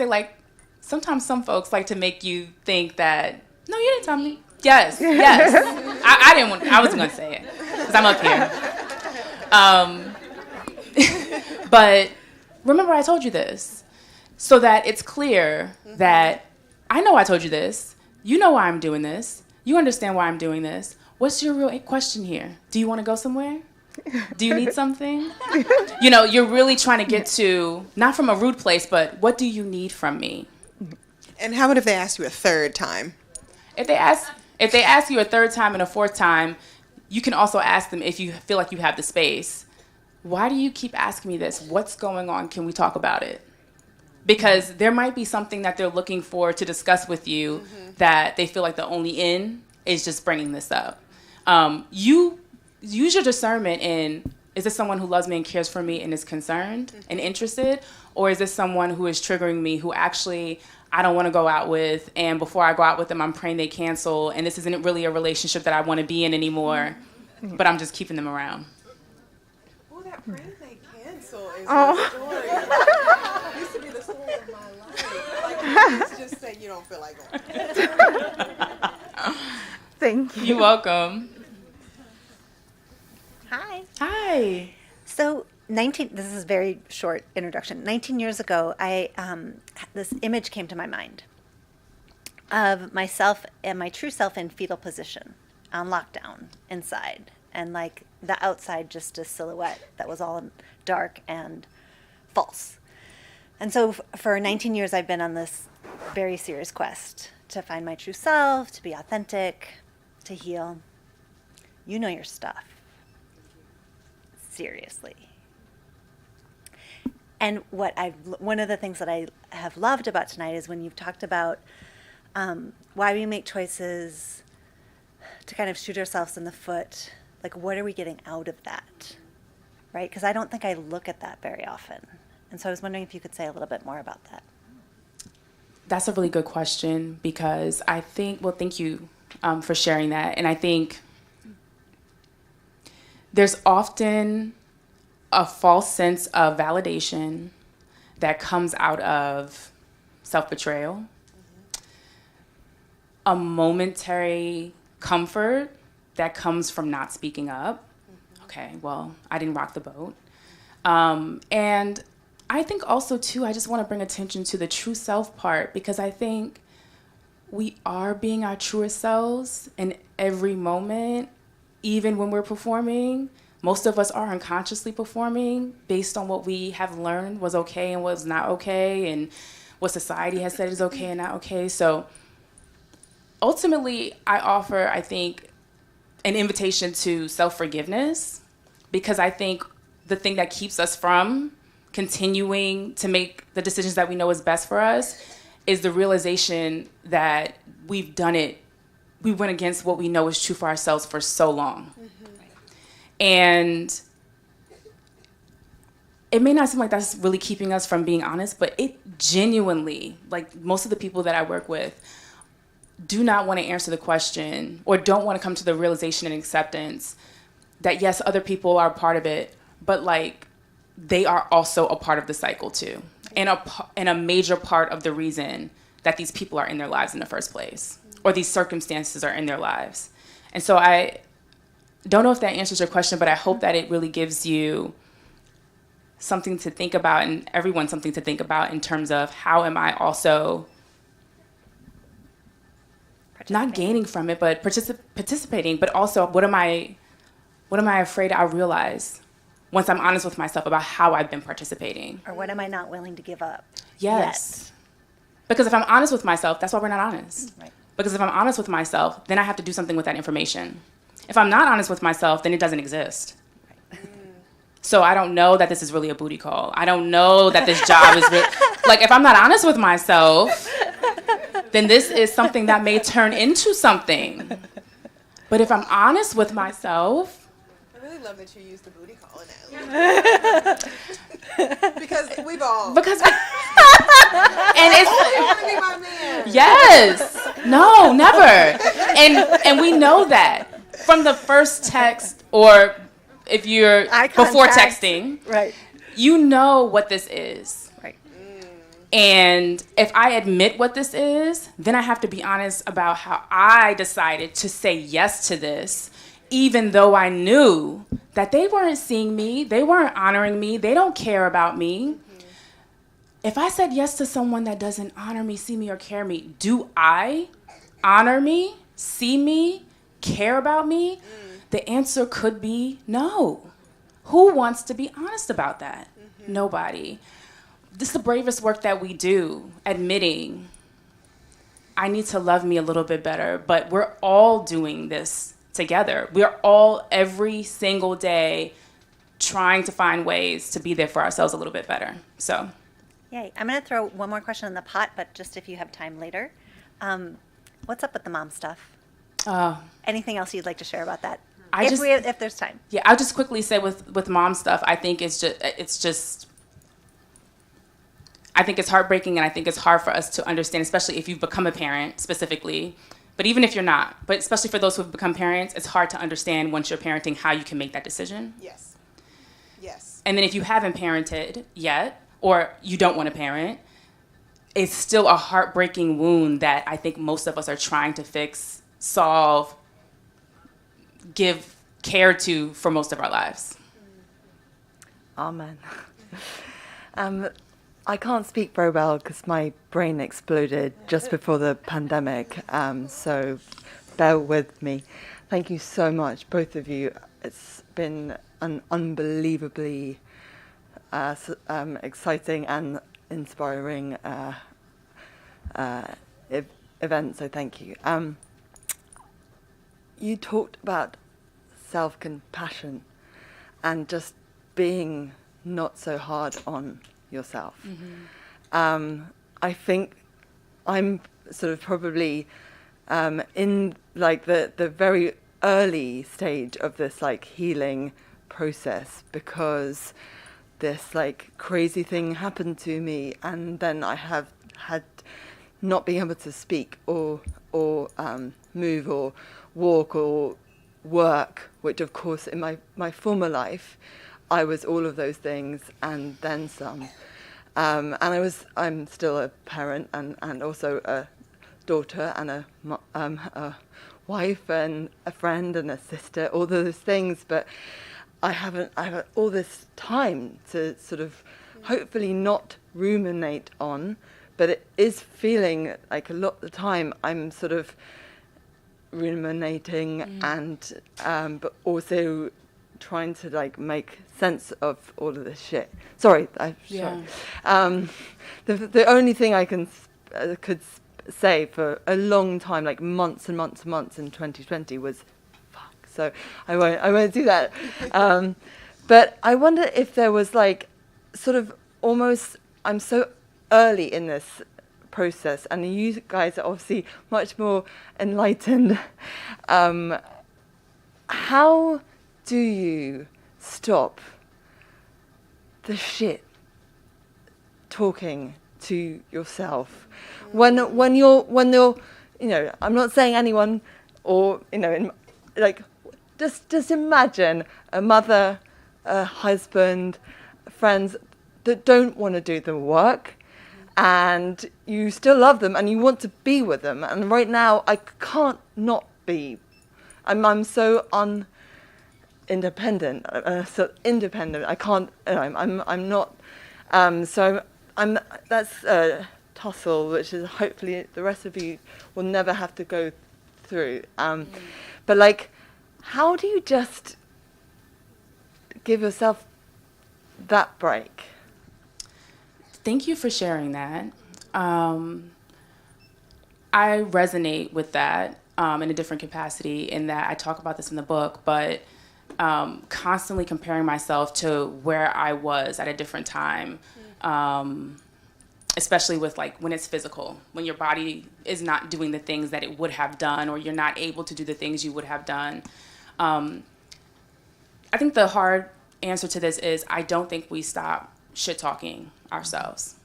some folks like to make you think that, no, you didn't tell me. Yes. I wasn't going to say it because I'm up here. But remember I told you this so that it's clear that I know I told you this. You know why I'm doing this. You understand why I'm doing this. What's your real question here? Do you want to go somewhere? Do you need something? You're really trying to get to, not from a rude place, but what do you need from me? And how about if they ask you a third time? If they ask you a third time and a fourth time, you can also ask them, if you feel like you have the space, why do you keep asking me this? What's going on? Can we talk about it? Because there might be something that they're looking for to discuss with you that they feel like the only in is just bringing this up. You use your discernment in, is this someone who loves me and cares for me and is concerned and interested? Or is this someone who is triggering me, who actually I don't want to go out with, and before I go out with them, I'm praying they cancel, and this isn't really a relationship that I want to be in anymore, but I'm just keeping them around. Oh, that praying they cancel is a story. It used to be the story of my life. Like, let's just say you don't feel like going. Thank you. You're welcome. Hi. So this is a very short introduction. 19 years ago, this image came to my mind of myself and my true self in fetal position on lockdown inside, and like the outside just a silhouette that was all dark and false. And so for 19 years, I've been on this very serious quest to find my true self, to be authentic, to heal. You know your stuff. Seriously. And one of the things that I have loved about tonight is when you've talked about why we make choices to kind of shoot ourselves in the foot. Like, what are we getting out of that? Right? Because I don't think I look at that very often. And so I was wondering if you could say a little bit more about that. That's a really good question, because I think, thank you for sharing that. And I think there's often a false sense of validation that comes out of self-betrayal, a momentary comfort that comes from not speaking up. Okay, well, I didn't rock the boat. And I think also, too, I just want to bring attention to the true self part, because I think we are being our truest selves in every moment, even when we're performing. Most of us are unconsciously performing based on what we have learned was okay and was not okay, and what society has said is okay and not okay. So ultimately, I offer, I think, an invitation to self-forgiveness, because I think the thing that keeps us from continuing to make the decisions that we know is best for us is the realization that we've done it. We went against what we know is true for ourselves for so long. And it may not seem like that's really keeping us from being honest, but it genuinely, like most of the people that I work with, do not want to answer the question or don't want to come to the realization and acceptance that, yes, other people are a part of it, but like they are also a part of the cycle too, and a major part of the reason that these people are in their lives in the first place, or these circumstances are in their lives. And so I don't know if that answers your question, but I hope that it really gives you something to think about, and everyone something to think about, in terms of how am I also not gaining from it, but participating, but also what am I afraid I'll realize once I'm honest with myself about how I've been participating. Or what am I not willing to give up? Yes. Yet? Because if I'm honest with myself, that's why we're not honest. Right. Because if I'm honest with myself, then I have to do something with that information. If I'm not honest with myself, then it doesn't exist. Right. So I don't know that this is really a booty call. I don't know that this job is like, if I'm not honest with myself, then this is something that may turn into something. But if I'm honest with myself, really love that you use the booty call analogy. Because we've all. Because and it's you want to be my man. Yes. No, never. And we know that from the first text, or if you're before texting, right? You know what this is. Right. And if I admit what this is, then I have to be honest about how I decided to say yes to this, even though I knew that they weren't seeing me, they weren't honoring me, they don't care about me. If I said yes to someone that doesn't honor me, see me, or care me, do I honor me, see me, care about me? The answer could be no. Who wants to be honest about that? Nobody. This is the bravest work that we do, admitting I need to love me a little bit better, but we're all doing this together. We're all every single day trying to find ways to be there for ourselves a little bit better. So, yay. I'm going to throw one more question in the pot, but just if you have time later. What's up with the mom stuff? Anything else you'd like to share about that? If there's time. Yeah, I'll just quickly say with mom stuff, I think it's heartbreaking, and I think it's hard for us to understand, especially if you've become a parent specifically. But even if you're not, but especially for those who have become parents, it's hard to understand once you're parenting how you can make that decision. Yes. Yes. And then if you haven't parented yet, or you don't want to parent, it's still a heartbreaking wound that I think most of us are trying to fix, solve, give care to for most of our lives. Amen. I can't speak very well because my brain exploded just before the pandemic, so bear with me. Thank you so much, both of you. It's been an unbelievably exciting and inspiring event, so thank you. You talked about self-compassion and just being not so hard on yourself. I think I'm sort of probably in like the very early stage of this like healing process, because this like crazy thing happened to me, and then I have had not being able to speak or move or walk or work, which of course in my former life I was all of those things and then some. And I'm still a parent and also a daughter and a wife and a friend and a sister, all those things, but I have all this time to sort of hopefully not ruminate on, but it is feeling like a lot of the time I'm sort of ruminating and but also trying to like make sense of all of this shit. Sorry. The only thing I could say for a long time, like months and months and months in 2020 was fuck. So I won't do that. But I wonder if there was like sort of almost, I'm so early in this process, and you guys are obviously much more enlightened. How do you stop the shit talking to yourself when you're I'm not saying anyone, or like just imagine a mother, a husband, friends that don't want to do the work, and you still love them and you want to be with them, and right now I can't not be. I'm so independent. So independent. I can't. I'm not. So I'm. That's a tussle, which is hopefully the rest of you will never have to go through. But like, how do you just give yourself that break? Thank you for sharing that. I resonate with that in a different capacity, in that I talk about this in the book, but constantly comparing myself to where I was at a different time, especially with like when it's physical, when your body is not doing the things that it would have done, or you're not able to do the things you would have done. I think the hard answer to this is I don't think we stop shit talking ourselves.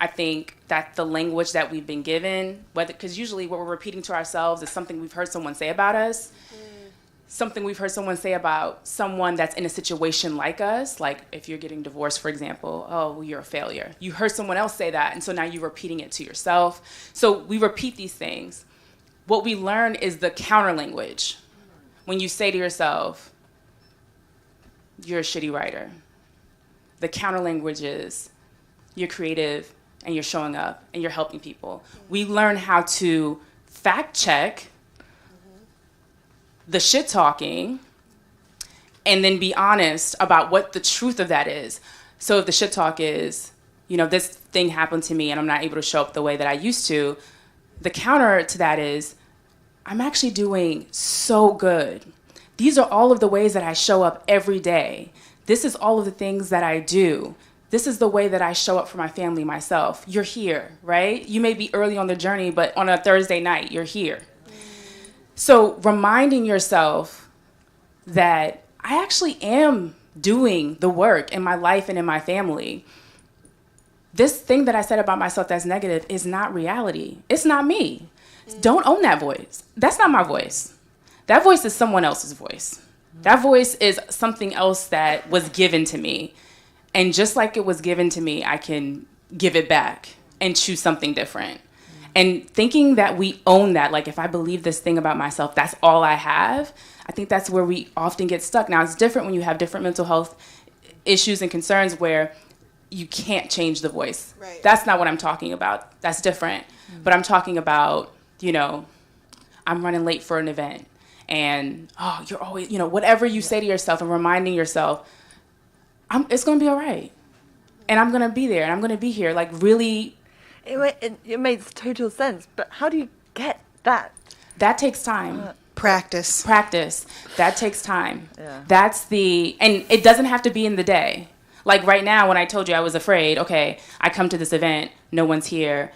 I think that the language that we've been given, because usually what we're repeating to ourselves is something we've heard someone say about us, something we've heard someone say about someone that's in a situation like us, like if you're getting divorced, for example, oh, well, you're a failure. You heard someone else say that, and so now you're repeating it to yourself. So we repeat these things. What we learn is the counter language. When you say to yourself, you're a shitty writer. The counter language is you're creative and you're showing up and you're helping people. We learn how to fact check the shit talking and then be honest about what the truth of that is. So if the shit talk is, this thing happened to me and I'm not able to show up the way that I used to, the counter to that is, I'm actually doing so good. These are all of the ways that I show up every day. This is all of the things that I do. This is the way that I show up for my family, myself. You're here, right? You may be early on the journey, but on a Thursday night, you're here. So reminding yourself that I actually am doing the work in my life and in my family. This thing that I said about myself that's negative is not reality. It's not me. Don't own that voice. That's not my voice. That voice is someone else's voice. That voice is something else that was given to me. And just like it was given to me, I can give it back and choose something different. And thinking that we own that, like if I believe this thing about myself, that's all I have, I think that's where we often get stuck. Now, it's different when you have different mental health issues and concerns where you can't change the voice. Right. That's not what I'm talking about. That's different. But I'm talking about, I'm running late for an event. And, oh, you're always, whatever you say to yourself and reminding yourself, it's going to be all right. And I'm going to be there and I'm going to be here. Like, really. It makes total sense. But how do you get that? That takes time. Practice. That takes time. Yeah. And it doesn't have to be in the day. Like right now, when I told you I was afraid, okay, I come to this event, no one's here.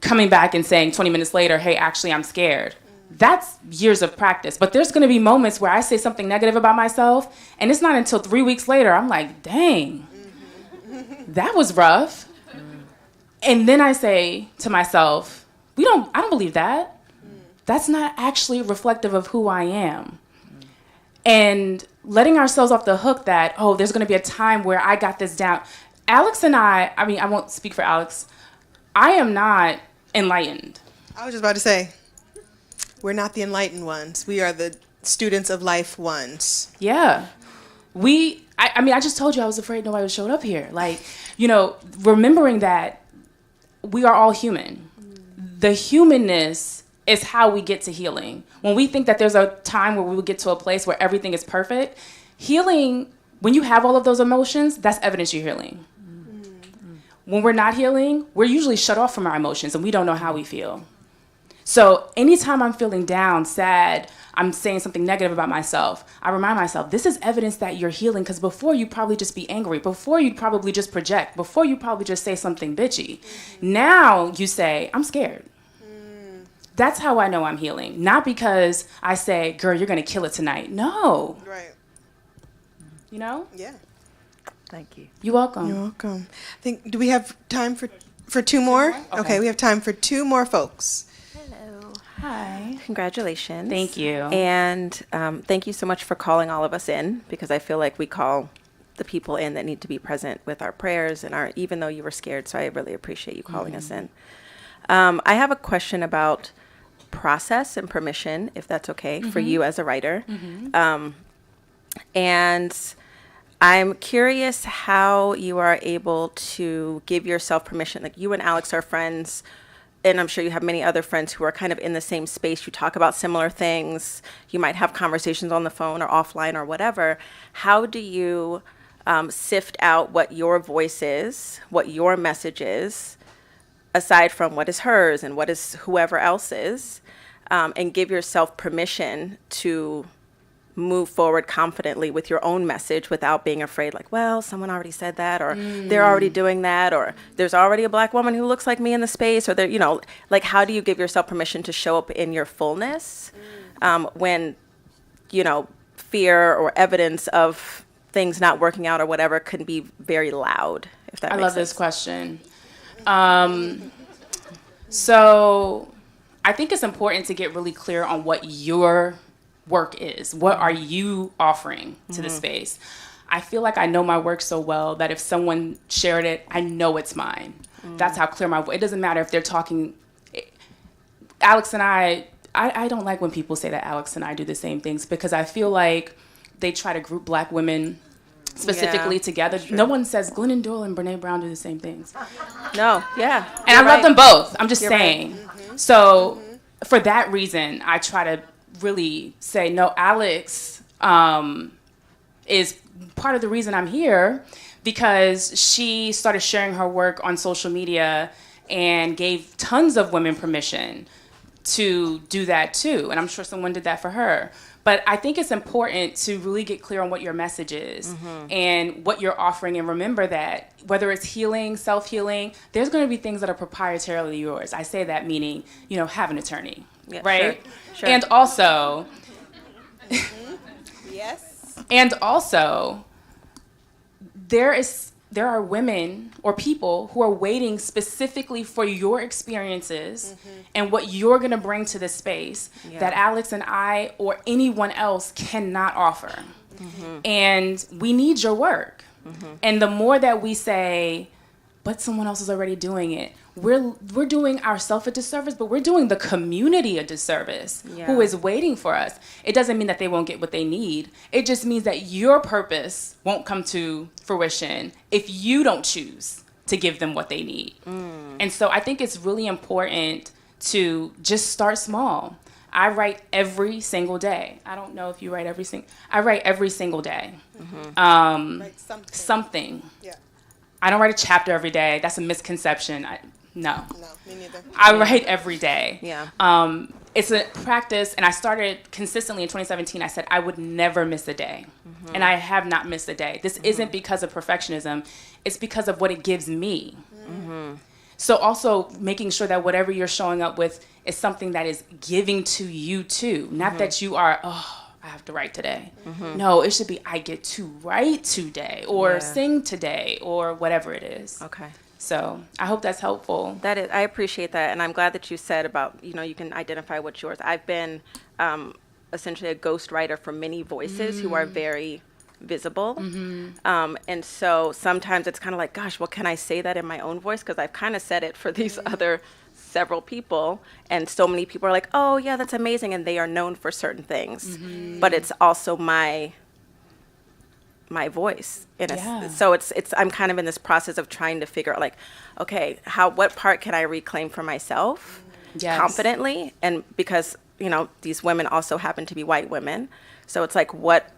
Coming back and saying 20 minutes later, hey, actually, I'm scared. That's years of practice. But there's going to be moments where I say something negative about myself, and it's not until 3 weeks later, I'm like, dang, that was rough. And then I say to myself, I don't believe that. That's not actually reflective of who I am. And letting ourselves off the hook that, oh, there's going to be a time where I got this down. Alex and I won't speak for Alex. I am not enlightened. I was just about to say, we're not the enlightened ones. We are the students of life ones. Yeah. I just told you I was afraid nobody showed up here. Like, remembering that we are all human. The humanness is how we get to healing. When we think that there's a time where we will get to a place where everything is perfect, healing, when you have all of those emotions, that's evidence you're healing. When we're not healing, we're usually shut off from our emotions and we don't know how we feel. So anytime I'm feeling down, sad, I'm saying something negative about myself, I remind myself, this is evidence that you're healing, because before you'd probably just be angry. Before you'd probably just project. Before you'd probably just say something bitchy. Now you say, I'm scared. That's how I know I'm healing. Not because I say, girl, you're going to kill it tonight. No. Right. Yeah. Thank you. You're welcome. Do we have time for two more? Okay, we have time for two more folks. Hello. Hi. Congratulations. Thank you. And thank you so much for calling all of us in, because I feel like we call the people in that need to be present with our prayers and even though you were scared, so I really appreciate you calling us in. I have a question about process and permission, if that's okay, for you as a writer. And I'm curious how you are able to give yourself permission. Like, you and Alex are friends, and I'm sure you have many other friends who are kind of in the same space. You talk about similar things. You might have conversations on the phone or offline or whatever. How do you sift out what your voice is, what your message is, aside from what is hers and what is whoever else's, and give yourself permission to move forward confidently with your own message without being afraid, like, well, someone already said that, or they're already doing that, or there's already a Black woman who looks like me in the space, or they're, like, how do you give yourself permission to show up in your fullness when, fear or evidence of things not working out or whatever can be very loud, if that makes sense. I love this question. So I think it's important to get really clear on what your work is. What are you offering to the space? I feel like I know my work so well that if someone shared it, I know it's mine. That's how clear my voice. It doesn't matter if they're talking. Alex and I don't like when people say that Alex and I do the same things, because I feel like they try to group Black women specifically together. Sure. No one says Glennon Doyle and Brene Brown do the same things. No, yeah. And I love them both. I'm just saying. Right. So for that reason, I try to really say, no, Alex is part of the reason I'm here, because she started sharing her work on social media and gave tons of women permission to do that too. And I'm sure someone did that for her. But I think it's important to really get clear on what your message is and what you're offering. And remember that whether it's healing, self-healing, there's going to be things that are proprietarily yours. I say that meaning, have an attorney, right? Sure. And also, Yes. And also, there are women or people who are waiting specifically for your experiences and what you're going to bring to this space that Alex and I or anyone else cannot offer. And we need your work. And the more that we say, but someone else is already doing it, we're doing ourselves a disservice, but we're doing the community a disservice who is waiting for us. It doesn't mean that they won't get what they need. It just means that your purpose won't come to fruition if you don't choose to give them what they need. And so I think it's really important to just start small. I write every single day. I don't know if you write I write every single day. Write something. Yeah. I don't write a chapter every day. That's a misconception. No, me neither. I write every day. Yeah. It's a practice, and I started consistently in 2017. I said I would never miss a day, and I have not missed a day. This isn't because of perfectionism. It's because of what it gives me. So also making sure that whatever you're showing up with is something that is giving to you too. Not that you are, I have to write today. No, it should be I get to write today or sing today or whatever it is. Okay. So I hope that's helpful. That is, I appreciate that, and I'm glad that you said about, you can identify what's yours. I've been essentially a ghostwriter for many voices who are very visible, and so sometimes it's kind of like, gosh, well, can I say that in my own voice? Because I've kind of said it for these other several people, and so many people are like, oh yeah, that's amazing, and they are known for certain things, but it's also my voice. So it's I'm kind of in this process of trying to figure out, like, okay, what part can I reclaim for myself confidently, and because these women also happen to be white women, so it's like what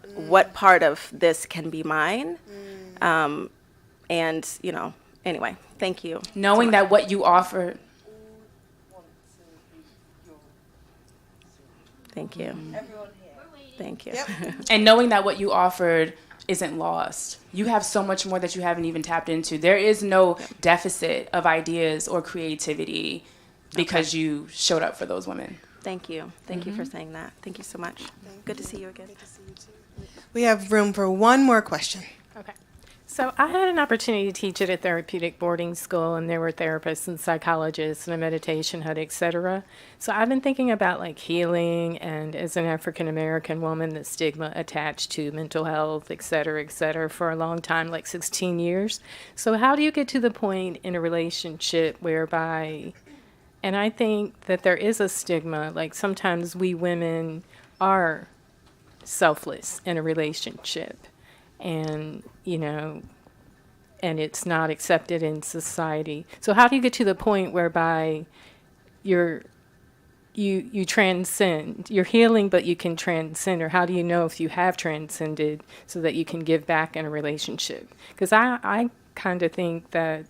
part of this can be mine, and anyway, thank you. Knowing that what you offer. Thank you. Thank you. Yep. And knowing that what you offered isn't lost. You have so much more that you haven't even tapped into. There is no deficit of ideas or creativity because you showed up for those women. Thank you. Thank you for saying that. Thank you so much. Good to see you again. Good to see you too. We have room for one more question. Okay. So I had an opportunity to teach at a therapeutic boarding school, and there were therapists and psychologists and a meditation hut, et cetera. So I've been thinking about healing, and as an African American woman, the stigma attached to mental health, et cetera, for a long time, 16 years. So how do you get to the point in a relationship whereby, and I think that there is a stigma, sometimes we women are selfless in a relationship, and and it's not accepted in society. So how do you get to the point whereby you transcend, you're healing, but you can transcend, or how do you know if you have transcended so that you can give back in a relationship? Because I kind of think that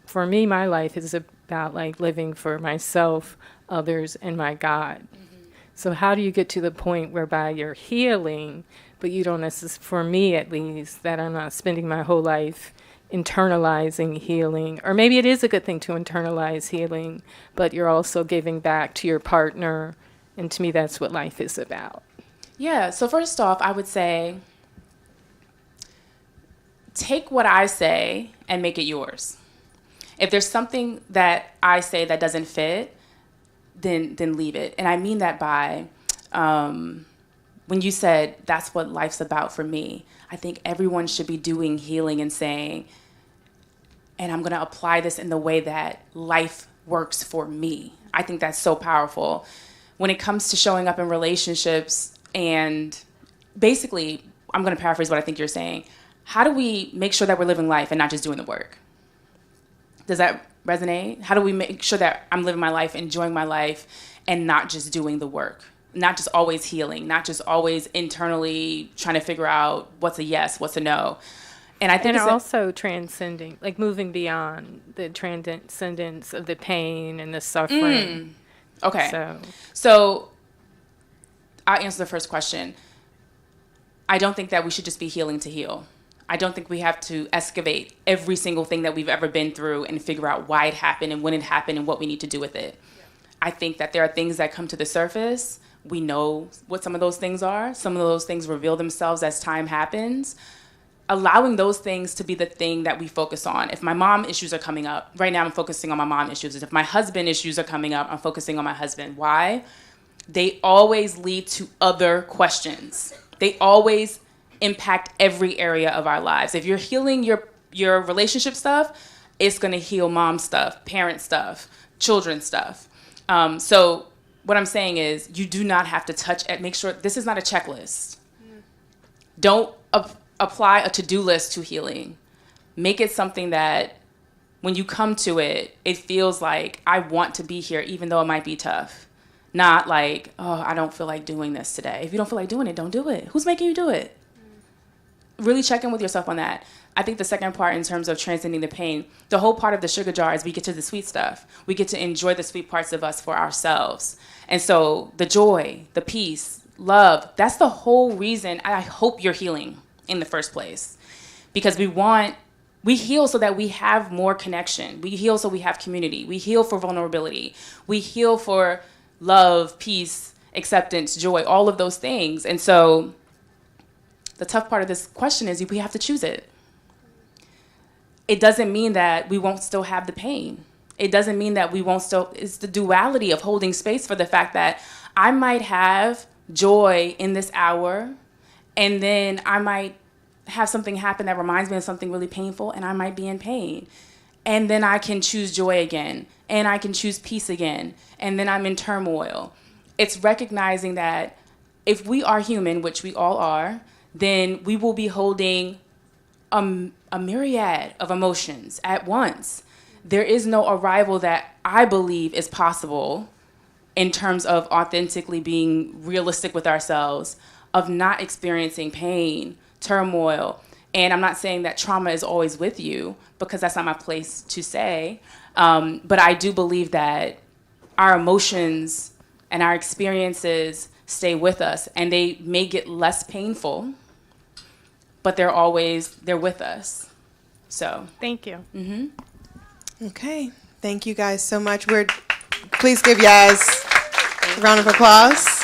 for me, my life is about living for myself, others, and my God. So how do you get to the point whereby you're healing, but you don't necessarily, for me at least, that I'm not spending my whole life internalizing healing, or maybe it is a good thing to internalize healing, but you're also giving back to your partner, and to me that's what life is about. Yeah, so first off, I would say take what I say and make it yours. If there's something that I say that doesn't fit, then leave it. And I mean that by when you said that's what life's about for me, I think everyone should be doing healing and saying, and I'm going to apply this in the way that life works for me. I think that's so powerful. When it comes to showing up in relationships, and basically, I'm going to paraphrase what I think you're saying. How do we make sure that we're living life and not just doing the work? Does that resonate? How do we make sure that I'm living my life, enjoying my life, and not just doing the work? Not just always healing, not just always internally trying to figure out what's a yes, what's a no. And I think it's also transcending, like moving beyond the transcendence of the pain and the suffering. Okay. So I'll answer the first question. I don't think that we should just be healing to heal. I don't think we have to excavate every single thing that we've ever been through and figure out why it happened and when it happened and what we need to do with it. Yeah. I think that there are things that come to the surface. We know what some of those things are. Some of those things reveal themselves as time happens. Allowing those things to be the thing that we focus on. If my mom issues are coming up, right now I'm focusing on my mom issues. If my husband issues are coming up, I'm focusing on my husband. Why? They always lead to other questions. They always impact every area of our lives. If you're healing your relationship stuff, it's going to heal mom stuff, parent stuff, children stuff. So what I'm saying is you do not have to touch it. Make sure this is not a checklist. Don't apply a to-do list to healing. Make it something that when you come to it, it feels like I want to be here even though it might be tough. Not like, oh, I don't feel like doing this today. If you don't feel like doing it, don't do it. Who's making you do it? Really check in with yourself on that. I think the second part in terms of transcending the pain, the whole part of the sugar jar is we get to the sweet stuff. We get to enjoy the sweet parts of us for ourselves. And so the joy, the peace, love, that's the whole reason I hope you're healing in the first place. Because we heal so that we have more connection. We heal so we have community. We heal for vulnerability. We heal for love, peace, acceptance, joy, all of those things. And so the tough part of this question is we have to choose it. It doesn't mean that we won't still have the pain. It doesn't mean that we won't still, it's the duality of holding space for the fact that I might have joy in this hour, and then I might have something happen that reminds me of something really painful, and I might be in pain. And then I can choose joy again, and I can choose peace again, and then I'm in turmoil. It's recognizing that if we are human, which we all are, then we will be holding a myriad of emotions at once. There is no arrival that I believe is possible in terms of authentically being realistic with ourselves, of not experiencing pain, turmoil. And I'm not saying that trauma is always with you, because that's not my place to say. But I do believe that our emotions and our experiences stay with us, and they may get less painful, but they're with us. So thank you. Mm-hmm. Okay, thank you guys so much. Please give Yas a round of applause.